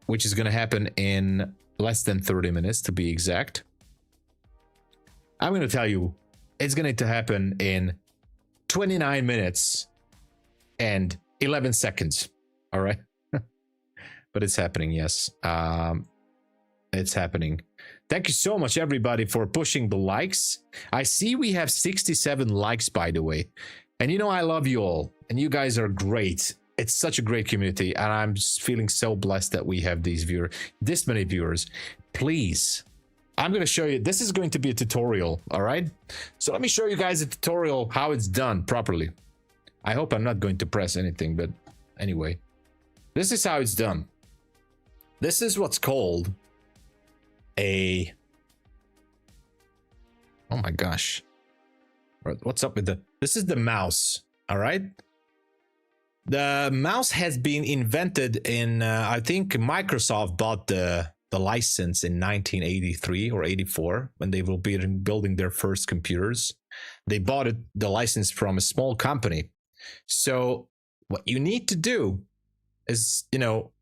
which is going to happen in less than 30 minutes to be exact. I'm going to tell you, it's going to happen in 29 minutes and 11 seconds. All right. But it's happening, yes. It's happening. Thank you so much, everybody, for pushing the likes. I see we have 67 likes, by the way. And I love you all. And you guys are great. It's such a great community. And I'm just feeling so blessed that we have these viewers, this many viewers. Please, I'm going to show you. This is going to be a tutorial, all right? So let me show you guys a tutorial how it's done properly. I hope I'm not going to press anything, but anyway. This is how it's done. This is what's called a... Oh my gosh. What's up with the... This is the mouse, all right? The mouse has been invented in... I think Microsoft bought the license in 1983 or 84 when they were building their first computers. They bought the license from a small company. So what you need to do is,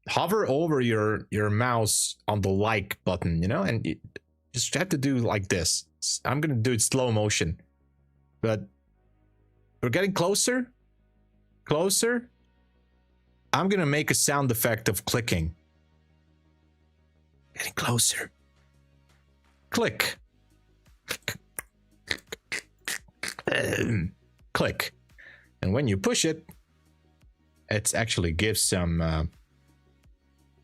hover over your mouse on the like button, and you just have to do like this. I'm going to do it slow motion, but we're getting closer. I'm going to make a sound effect of clicking. Getting closer. Click. Click. And when you push it, it actually gives some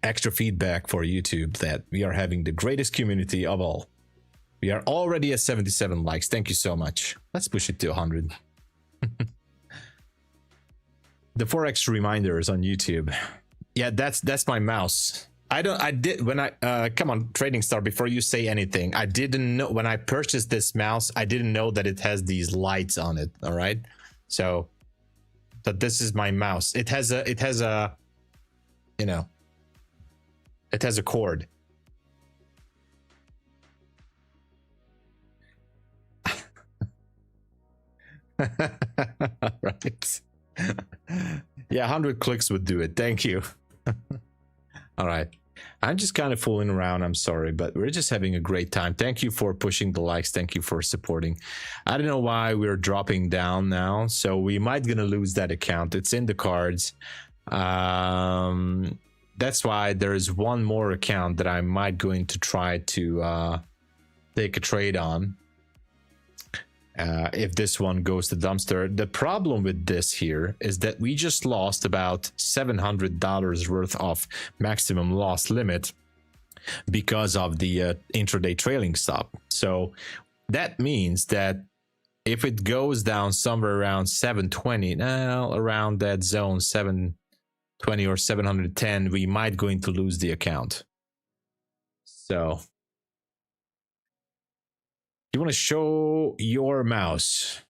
extra feedback for YouTube that we are having the greatest community of all. We are already at 77 likes. Thank you so much. Let's push it to 100. The Forex reminders on YouTube. Yeah, that's my mouse. Come on, Trading Star, before you say anything, I didn't know when I purchased this mouse, I didn't know that it has these lights on it, all right? So, but this is my mouse. It has a cord. Right. Yeah, 100 clicks would do it. Thank you. All right. I'm just kind of fooling around. I'm sorry, but we're just having a great time. Thank you for pushing the likes. Thank you for supporting. I don't know why we're dropping down now, so we might gonna lose that account. It's in the cards. That's why there is one more account that I might going to try to take a trade on. If this one goes to dumpster. The problem with this here is that we just lost about $700 worth of maximum loss limit because of the intraday trailing stop. So that means that if it goes down somewhere around 720, now around that zone 720 or 710, we might going to lose the account. So you want to show your mouse?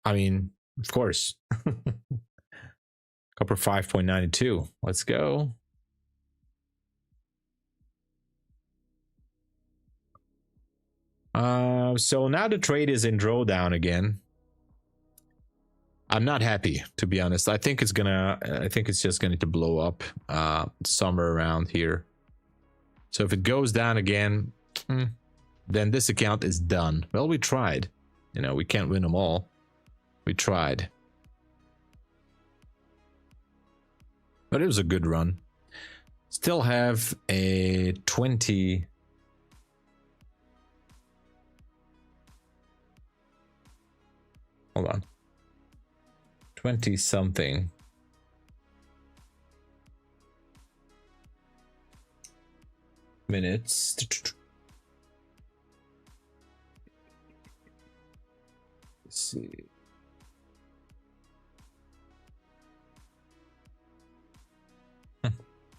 I mean, of course. Copper 5.92. Let's go. So now the trade is in drawdown again. I'm not happy, to be honest. I think it's just going to blow up somewhere around here. So if it goes down again, then this account is done. Well, we tried. You know, we can't win them all. We tried. But it was a good run. Still have a 20... Hold on. 20 something. Minutes. Let's see.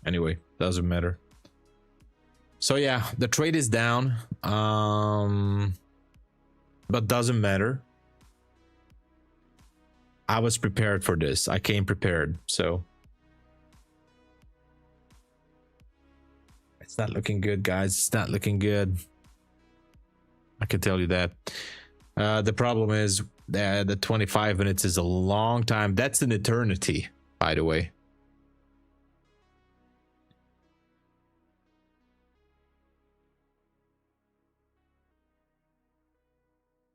Anyway, doesn't matter. So yeah, the trade is down. But doesn't matter. I was prepared for this. I came prepared, so it's not looking good, guys. It's not looking good. I can tell you that. The problem is that the 25 minutes is a long time. That's an eternity, by the way.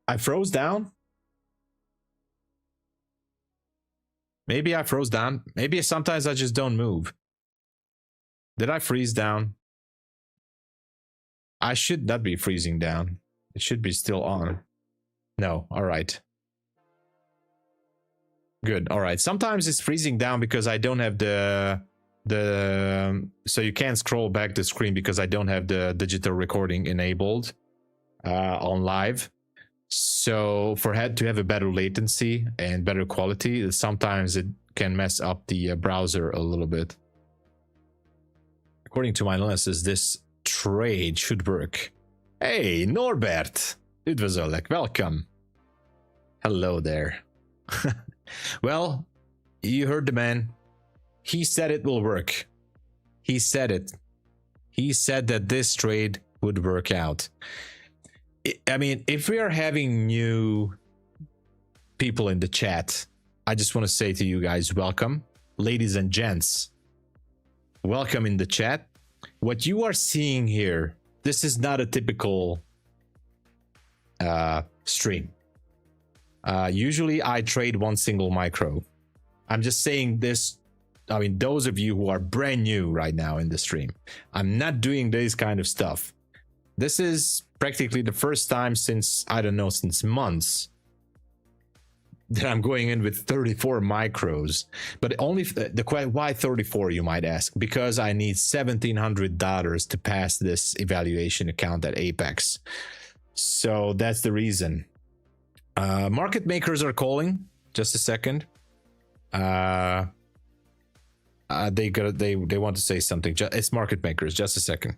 I froze down. Maybe I froze down. Maybe sometimes I just don't move. Did I freeze down? I should not be freezing down. It should be still on. No, all right. Good, all right. Sometimes it's freezing down because I don't have the so you can't scroll back the screen because I don't have the digital recording enabled on live. So for to have a better latency and better quality, sometimes it can mess up the browser a little bit. According to my analysis, this trade should work. Hey, Norbert! UBPVUZHX, welcome. Hello there. Well, you heard the man. He said it will work. He said it. He said that this trade would work out. I mean, if we are having new people in the chat, I just want to say to you guys, welcome. Ladies and gents, welcome in the chat. What you are seeing here, this is not a typical stream. Usually I trade one single micro. I'm just saying this. I mean, those of you who are brand new right now in the stream, I'm not doing this kind of stuff. This is practically the first time since, I don't know, since months that I'm going in with 34 micros. But only why 34, you might ask? Because I need $1,700 to pass this evaluation account at Apex. So that's the reason. Market makers are calling. Just a second. They want to say something. It's market makers. Just a second.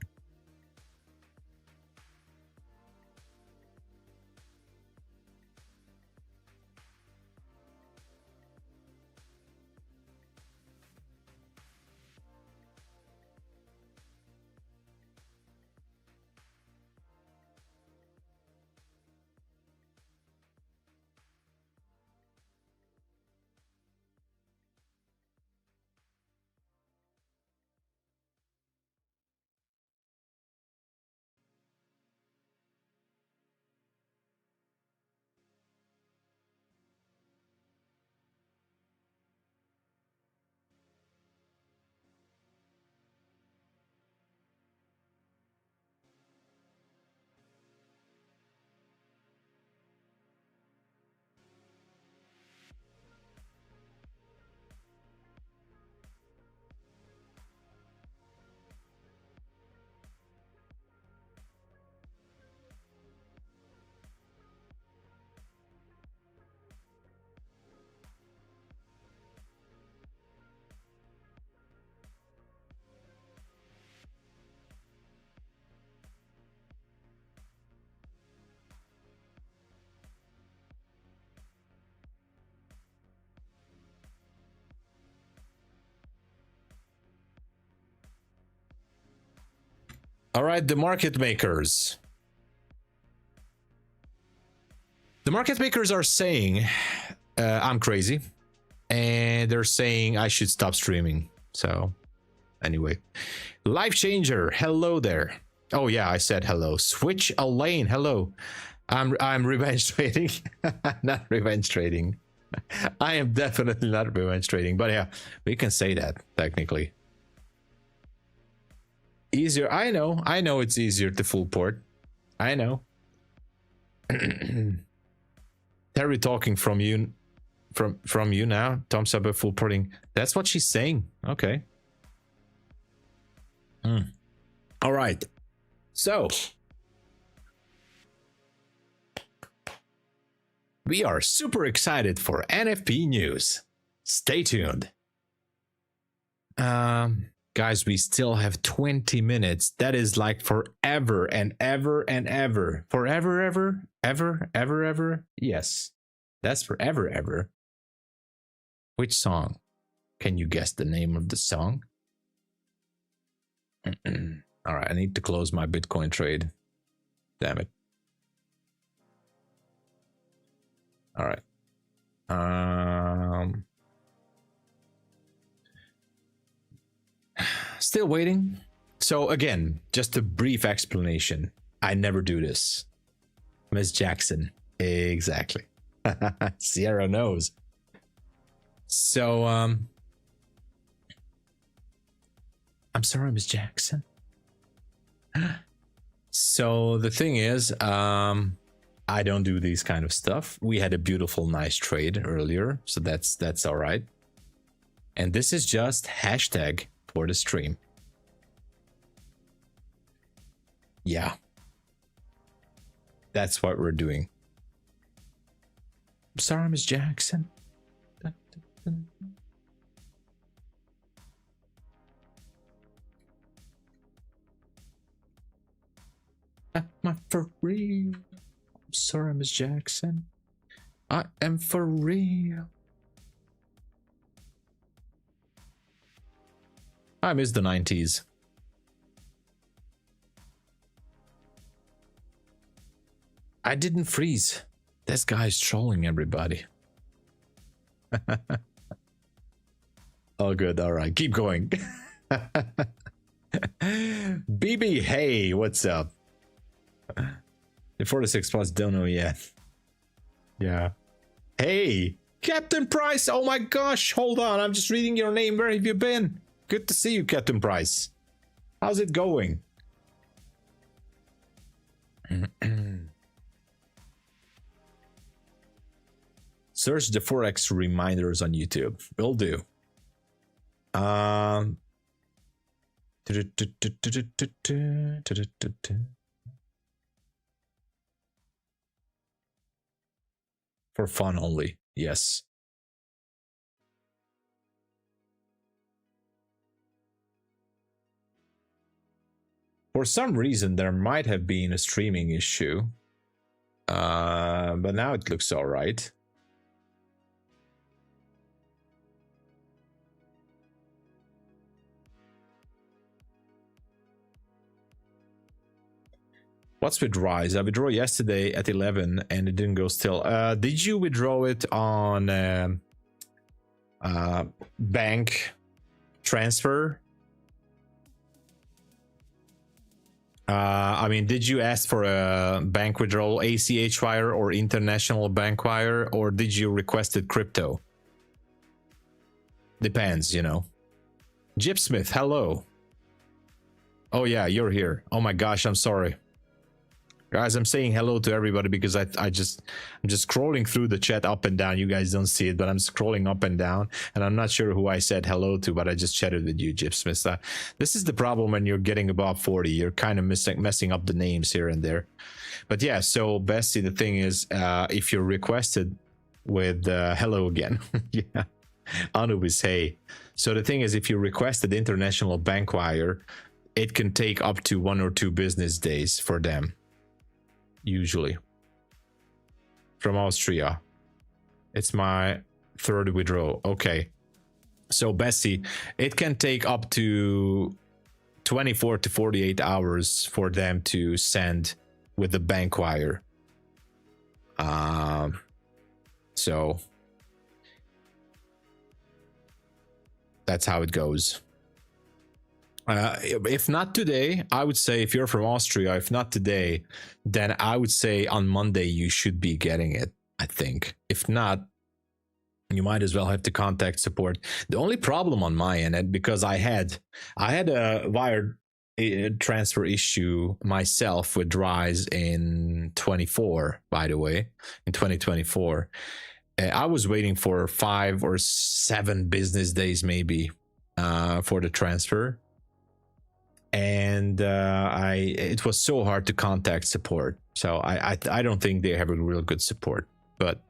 All right, the market makers. The market makers are saying I'm crazy, and they're saying I should stop streaming. So anyway, Life Changer, hello there. Oh yeah, I said hello. Switch a lane, hello. I'm revenge trading. Not revenge trading. I am definitely not revenge trading, but yeah, we can say that technically. Easier, I know it's easier to full port. I know. Terry talking from you now. TOMSABO full porting. That's what she's saying. Okay. All right. So we are super excited for NFP news. Stay tuned. Guys, we still have 20 minutes. That is like forever and ever and ever. Forever, ever. Yes, that's forever, ever. Which song? Can you guess the name of the song? All right, I need to close my Bitcoin trade. Damn it. All right. Still waiting. So again, just a brief explanation. I never do this. Miss Jackson. Exactly. Sierra knows. So I'm sorry, Miss Jackson. So the thing is, I don't do these kind of stuff. We had a beautiful, nice trade earlier, so that's all right. And this is just hashtag for the stream. Yeah, that's what we're doing. I'm sorry, Miss Jackson. I'm for real. I'm sorry, Miss Jackson. I am for real. I miss the 90s. I didn't freeze. This guy's trolling everybody. Oh, good. All right, keep going. BB, hey, what's up? The 46 plus don't know yet. Yeah. Hey, Captain Price. Oh my gosh, hold on. I'm just reading your name. Where have you been? Good to see you, Captain Price. How's it going? Search the Forex reminders on YouTube. Will do. For fun only, yes. For some reason, there might have been a streaming issue, but now it looks all right. What's with Rise? I withdrew yesterday at 11 and it didn't go still. Did you withdraw it on bank transfer? I mean, did you ask for a bank withdrawal, ACH wire or international bank wire, or did you requested crypto? Depends, you know. Gypsmith, hello. Oh yeah, you're here. Oh my gosh, I'm sorry. Guys, I'm saying hello to everybody because I'm just scrolling through the chat up and down. You guys don't see it, but I'm scrolling up and down, and I'm not sure who I said hello to, but I just chatted with you, Gypsmith. This is the problem when you're getting above 40. You're kind of messing up the names here and there. But yeah, so Bessie, the thing is, if you're requested with hello again, yeah, Anubis, hey. So the thing is, if you requested international bank wire, it can take up to 1 or 2 business days for them. Usually from Austria. It's my 3rd withdrawal. Okay, so Bessie, it can take up to 24 to 48 hours for them to send with the bank wire. So that's how it goes. If not today, I would say, if you're from Austria, if not today, then I would say on Monday you should be getting it, I think. If not, you might as well have to contact support. The only problem on my end, and because I had a wire transfer issue myself with Rise in 24, by the way, in 2024. I was waiting for 5 or 7 business days maybe for the transfer. And it was so hard to contact support. So I don't think they have a real good support. But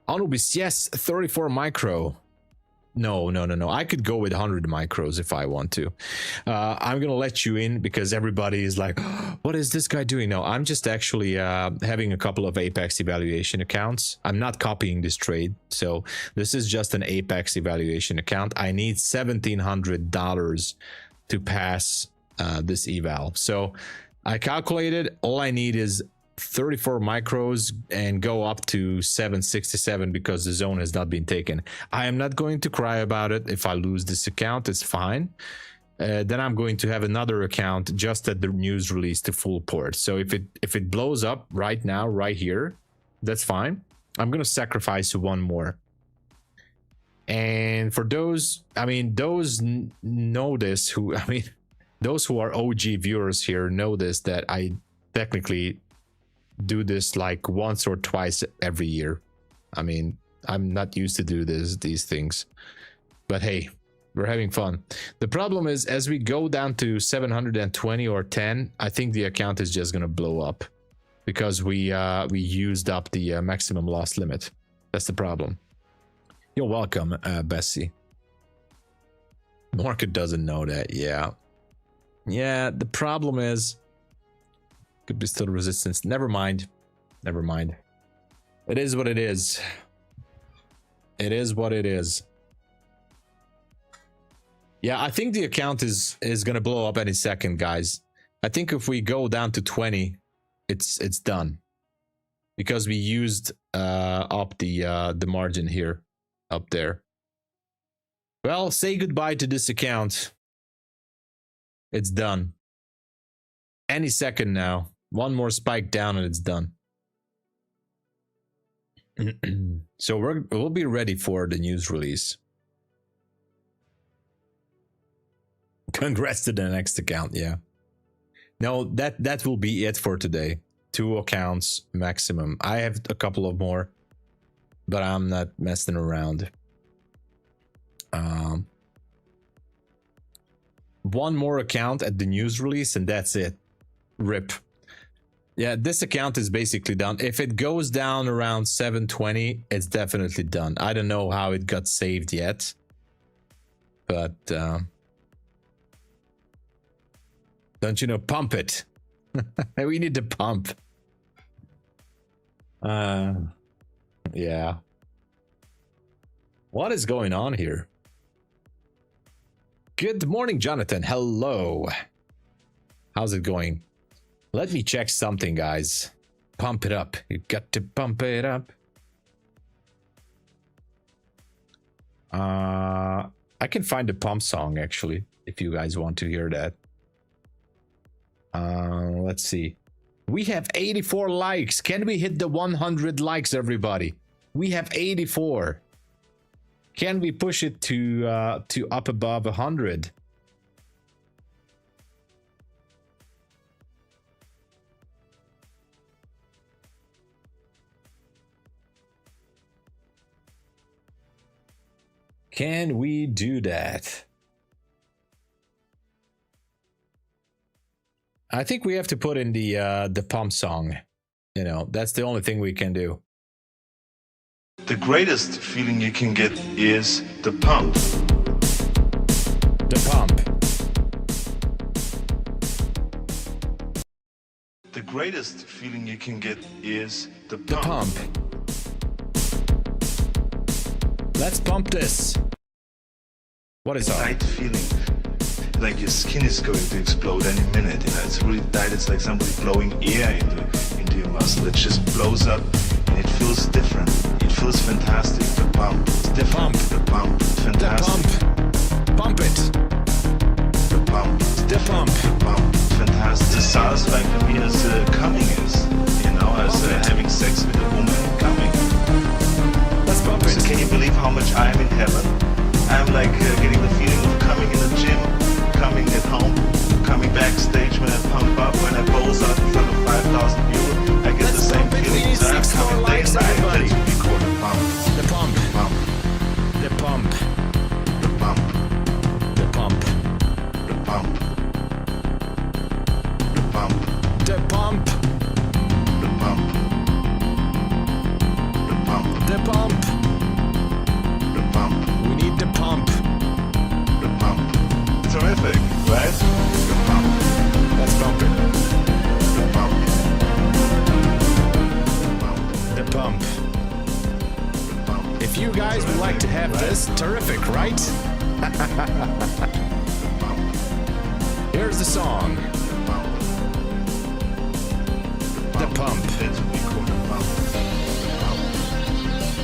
Anubis, yes, 34 micro. No. I could go with 100 micros if I want to. I'm gonna let you in because everybody is like, oh, what is this guy doing? No, I'm just actually having a couple of Apex evaluation accounts. I'm not copying this trade, so this is just an Apex evaluation account. I need $1,700 to pass this eval. So I calculated, all I need is 34 micros and go up to 767 because the zone has not been taken. I am not going to cry about it. If I lose this account, it's fine. Then I'm going to have another account just at the news release to full port. So if it blows up right now, right here, that's fine. I'm going to sacrifice one more. And for those, I mean, those know this who, I mean, those who are OG viewers here know this, that I technically do this like once or twice every year. I mean, I'm not used to do these things, but hey, we're having fun. The problem is, as we go down to 720 or 10, I think the account is just gonna blow up because we used up the maximum loss limit. That's the problem. You're welcome, Bessie. Market doesn't know that. Yeah, the problem is, could be still resistance. Never mind. It is what it is. It is what it is. Yeah, I think the account is gonna blow up any second, guys. I think if we go down to 20, it's done, because we used up the margin here, up there. Well, say goodbye to this account. It's done. Any second now. One more spike down and it's done. So we'll be ready for the news release. Congrats to the next account. Yeah. No, that will be it for today. 2 accounts maximum. I have a couple of more, but I'm not messing around. One more account at the news release and that's it. RIP. Yeah, this account is basically done. If it goes down around 720, it's definitely done. I don't know how it got saved yet, but don't you know, pump it. We need to pump. Yeah. What is going on here? Good morning, Jonathan. Hello. How's it going? Let me check something, guys. Pump it up. You got to pump it up. I can find a pump song, actually, if you guys want to hear that. Let's see. We have 84 likes. Can we hit the 100 likes, everybody? We have 84. Can we push it to up above 100? Can we do that? I think we have to put in the pump song. You know, that's the only thing we can do. The greatest feeling you can get is the pump. The pump. The greatest feeling you can get is the pump. The pump. Let's pump this. What is that? Tight feeling. like your skin is going to explode any minute. You know, it's really tight. It's like somebody blowing air into your muscle. It just blows up, and it feels different. It feels fantastic. The pump, it's different. The pump, it's fantastic. The pump. Pump it. The pump, it's different. The pump, it's fantastic. The satisfying for me as coming is, you know, as having sex with a woman coming. Let's bump it. So can you believe how much I am in heaven? I'm like getting the feeling of coming in the gym, coming at home, coming backstage when I pump up, when I pose out in front of 5,000 people. I get the same feeling. So I'm coming day and night. That's what we call the pump. The pump. Pump. The pump. The pump. The pump. The pump. The pump. The pump. The pump. The pump. The pump. The pump. We need the pump. The pump. Terrific, right? The pump. Let's bump it. The pump. The pump. The pump. The pump. If you guys would like to have this, terrific, right? Here's the song. The pump. That's what we call the pump. The pump.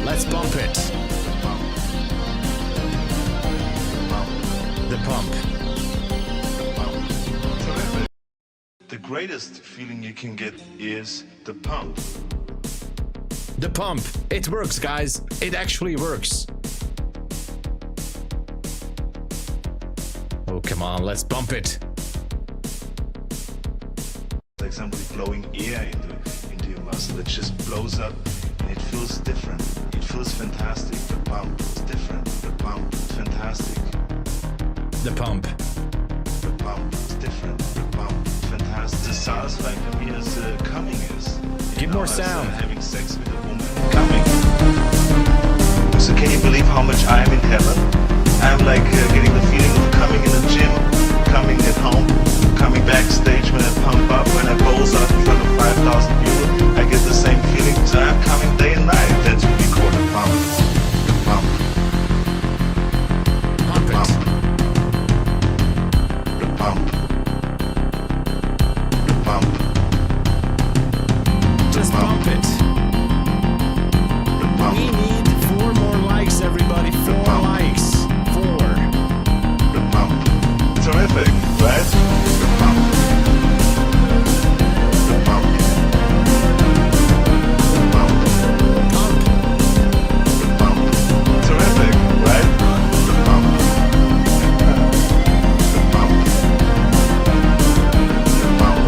Let's bump it. The pump. The pump. The pump. Terrific. The greatest feeling you can get is the pump. The pump. It works, guys. It actually works. Oh, come on. Let's bump it. Like somebody blowing air into your muscle. It just blows up, and it feels different. It feels fantastic. The pump is different. The pump is fantastic. The pump. The pump is different. The pump is fantastic. The satisfying for me as coming is. Give more sound. Having sex with a woman coming. So can you believe how much I am in heaven? I'm like getting the feeling of coming in the gym, coming at home, coming backstage when I pump up, when I pose out in front of 5,000 people. I get the same feeling. So I'm coming day and night. That's what we call the pump. The pump. Pump it. Pump. The pump. The pump. Just bump it. The pump. We need 4 more likes, everybody. 4 pump. likes. 4. The pump. Terrific, right? The pump. The pump. The pump. Pump. The pump. Terrific, right? The pump. The pump. The pump.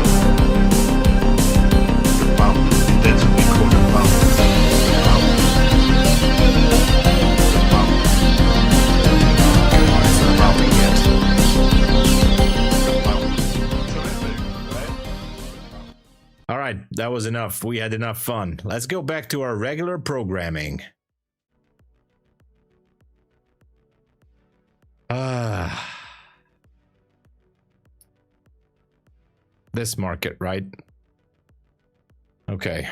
The pump. That's what we call the pump. The pump. The pump. Come on, it's not helping yet. The pump. Terrific, right? All right, that was enough. We had enough fun. Let's go back to our regular programming. This market, right? Okay.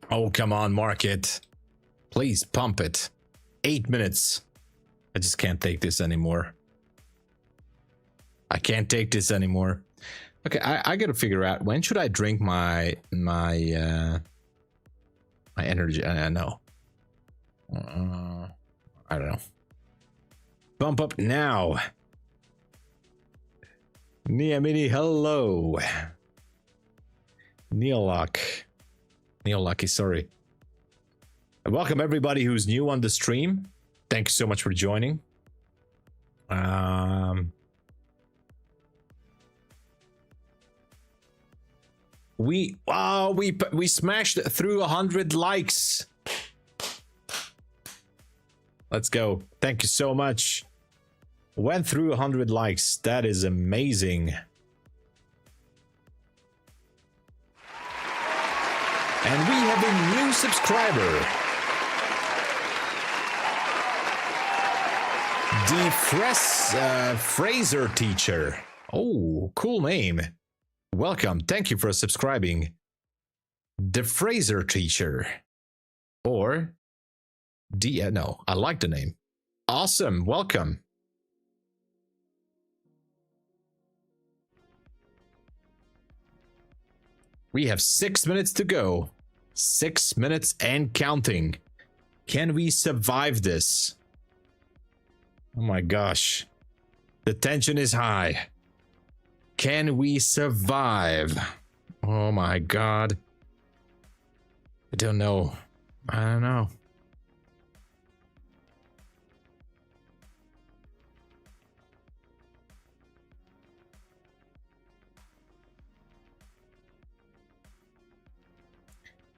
Oh, come on, market. Please pump it. 8 minutes. I just can't take this anymore. I can't take this anymore. Okay, I gotta figure out when should I drink my energy. I know. I don't know. Bump up now. Niamini, hello. Neolucky, sorry. Welcome everybody who's new on the stream. Thank you so much for joining. We smashed through 100 likes. Let's go. Thank you so much. Went through 100 likes. That is amazing. And we have a new subscriber. The Fraser teacher. Oh, cool name. Welcome. Thank you for subscribing. The Fraser teacher. Or No, I like the name. Awesome, welcome. We have 6 minutes to go. 6 minutes and counting. Can we survive this? Oh my gosh. The tension is high. Can we survive? Oh my god. I don't know. I don't know.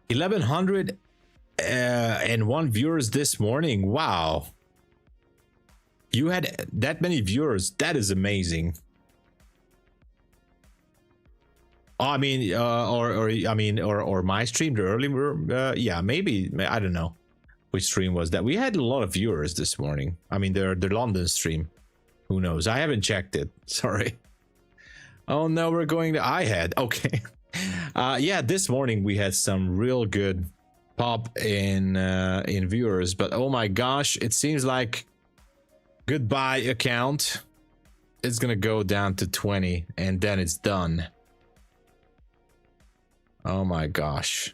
$1,101 viewers this morning. Wow. You had that many viewers. That is amazing. I mean, or my stream, the early, yeah, maybe, I don't know which stream was that. We had a lot of viewers this morning. I mean, the London stream. Who knows? I haven't checked it. Sorry. Oh no, we're going to iHead. Okay. Yeah, this morning we had some real good pop in viewers, but oh my gosh, it seems like goodbye account is gonna go down to 20 and then it's done. Oh my gosh.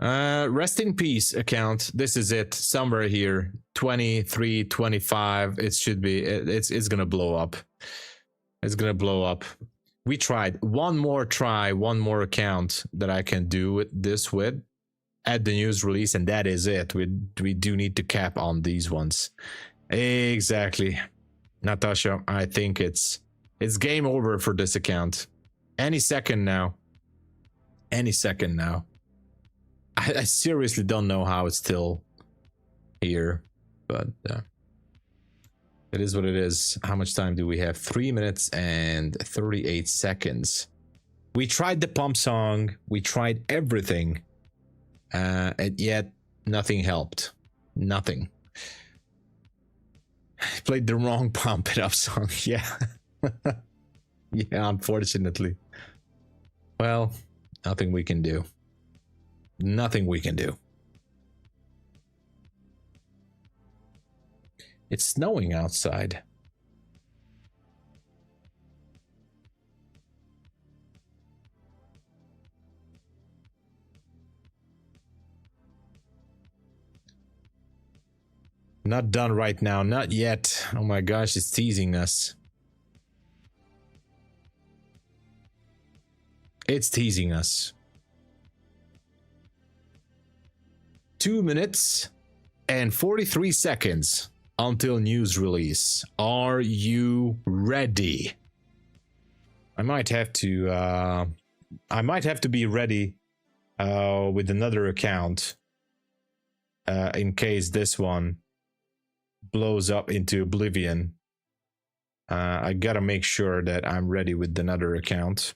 Rest in peace account. This is it, somewhere here. 23, 25. It should be. It's gonna blow up. It's gonna blow up. We tried one more account that I can do with this with at the news release, and that is it. We do need to cap on these ones. Exactly, Natasha. I think it's game over for this account. Any second now. Any second now. I seriously don't know how it's still here, but it is what it is. How much time do we have? 3 minutes and 38 seconds. We tried the pump song. We tried everything. And yet nothing helped. Nothing. I played the wrong pump it up song. Yeah. Yeah, unfortunately. Well, nothing we can do. Nothing we can do. It's snowing outside. Not done right now, not yet. Oh my gosh, it's teasing us. It's teasing us. 2 minutes and 43 seconds until news release. Are you ready? I might have to be ready with another account in case this one blows up into oblivion. I gotta make sure that I'm ready with another account.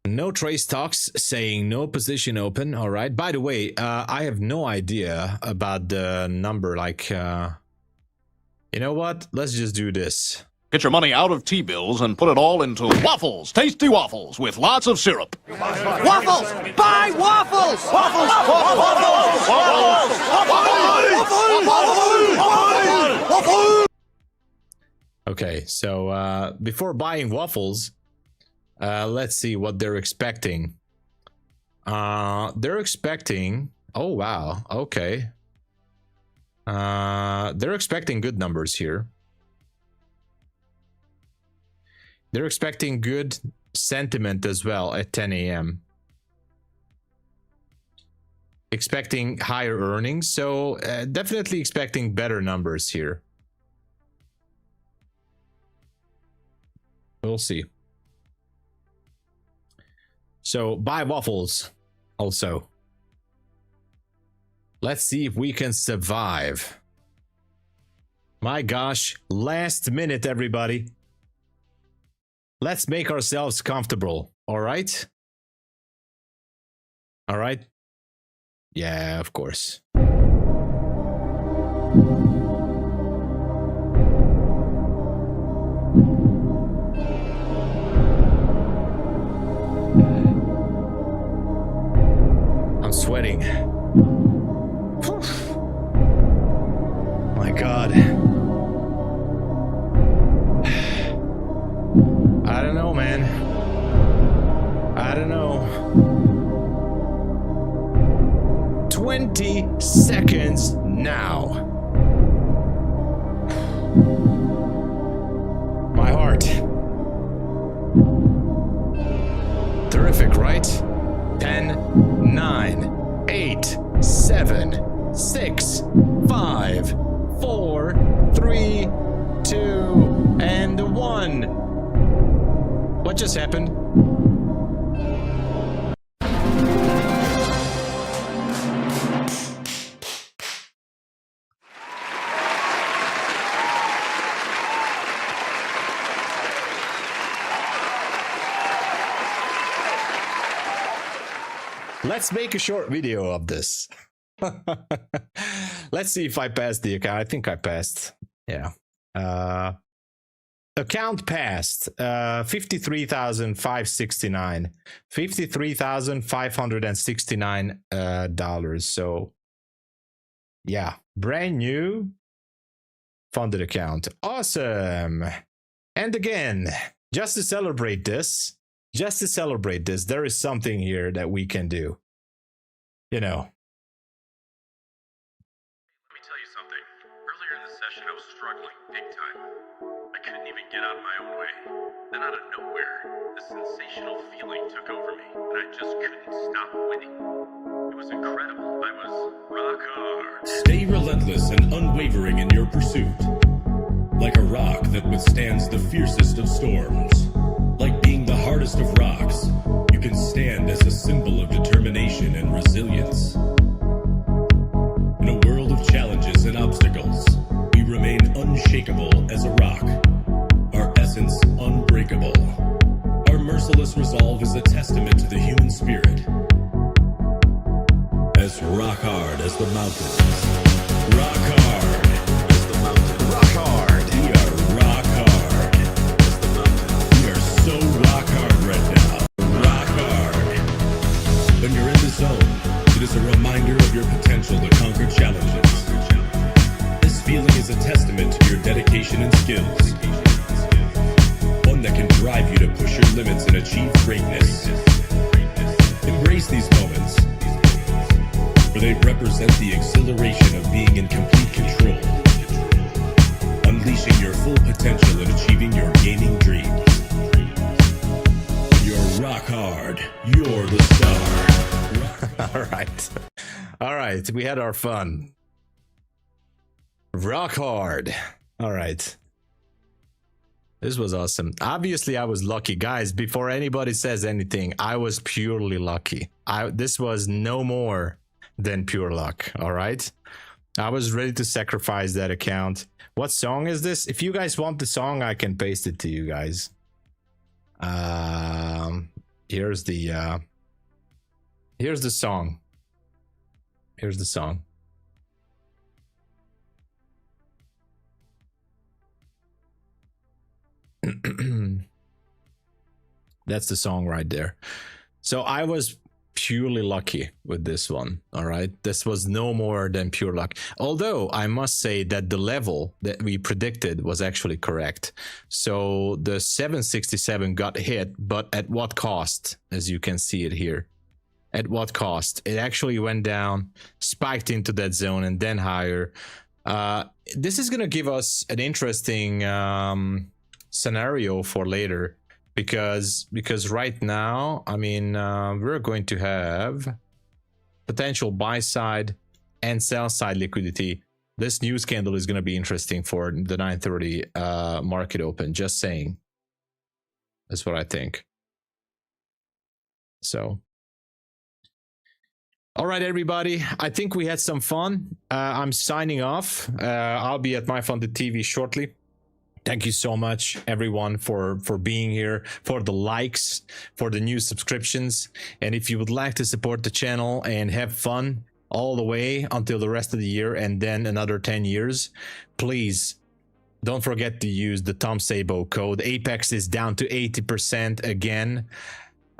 No trace talks saying no position open. All right. By the way, I have no idea about the number. Like, you know what? Let's just do this. Get your money out of T-bills and put it all into waffles. Tasty waffles with lots of syrup. Waffles! Buy waffles! Waffles! Waffles! Okay, so before buying waffles, let's see what they're expecting. They're expecting, oh wow, okay. They're expecting good numbers here. They're expecting good sentiment as well at 10 a.m. Expecting higher earnings, so definitely expecting better numbers here. We'll see. So buy waffles also. Let's see if we can survive. My gosh, last minute, everybody. Let's make ourselves comfortable, all right? All right. Yeah, of course. I'm sweating. Whew. My God. I don't know, man. I don't know. 20 seconds now. My heart. Terrific, right? 10, 9, 8, 7, 6, 5, 4, 3, 2, and 1. What just happened? Let's make a short video of this. Let's see if I passed the account. I think I passed. Yeah. Account passed. 53,569. $53,569. So yeah, brand new funded account. Awesome. And again, just to celebrate this, there is something here that we can do. You know. Let me tell you something. Earlier in the session, I was struggling big time. I couldn't even get out of my own way. Then out of nowhere, this sensational feeling took over me, and I just couldn't stop winning. It was incredible. I was rock hard. Stay relentless and unwavering in your pursuit. Like a rock that withstands the fiercest of storms. Like being the hardest of rocks, you can stand as a symbol of determination and resilience. In a world of challenges and obstacles, we remain unshakable as a rock, our essence unbreakable. Our merciless resolve is a testament to the human spirit. As rock hard as the mountains. Rock hard as the mountains. Rock hard. We are rock hard as the mountains. We are so rock hard right now. Rock hard. When you're in the zone, it is a reminder of your potential to conquer challenges. This feeling is a testament to your dedication and skills. One that can drive you to push your limits and achieve greatness. Embrace these moments, for they represent the exhilaration of being in complete control. Unleashing your full potential and achieving your gaming dreams. When you're rock hard, you're the star. All right, we had our fun. Rock hard. All right. This was awesome. Obviously, I was lucky. Guys, before anybody says anything, I was purely lucky. This was no more than pure luck, all right? I was ready to sacrifice that account. What song is this? If you guys want the song, I can paste it to you guys. Here's the song. Here's the song. That's the song right there. So I was purely lucky with this one. All right, this was no more than pure luck, although I must say that the level that we predicted was actually correct. So the 767 got hit, but at what cost? As you can see it here, at what cost? It actually went down, spiked into that zone, and then higher. This is gonna give us an interesting scenario for later, because right now, I mean, we're going to have potential buy side and sell side liquidity. This news candle is going to be interesting for the 9:30 market open. Just saying. That's what I think. So, all right, everybody. I think we had some fun. I'm signing off. I'll be at MyFundedTV shortly. Thank you so much, everyone, for being here, for the likes, for the new subscriptions. And if you would like to support the channel and have fun all the way until the rest of the year and then another 10 years, please don't forget to use the TOMSABO code. Apex is down to 80% again.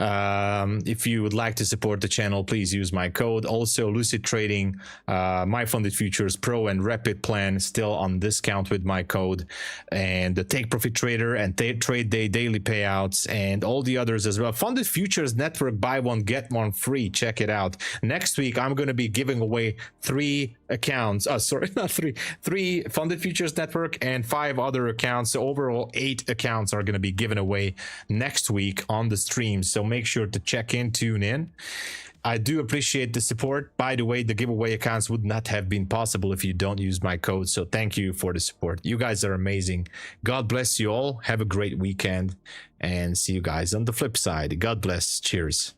If you would like to support the channel, please use my code. Also, Lucid Trading, MyFundedFutures Pro and Rapid Plan still on discount with my code, and the Take Profit Trader and TRADEDAY daily payouts and all the others as well. Funded Futures Network, buy one get one free. Check it out. Next week I'm going to be giving away 3 accounts. Three Funded Futures Network and 5 other accounts. So overall 8 accounts are going to be given away next week on the stream. So make sure to check in, tune in. I do appreciate the support. By the way, the giveaway accounts would not have been possible if you don't use my code. So thank you for the support. You guys are amazing. God bless you all. Have a great weekend and see you guys on the flip side. God bless. Cheers.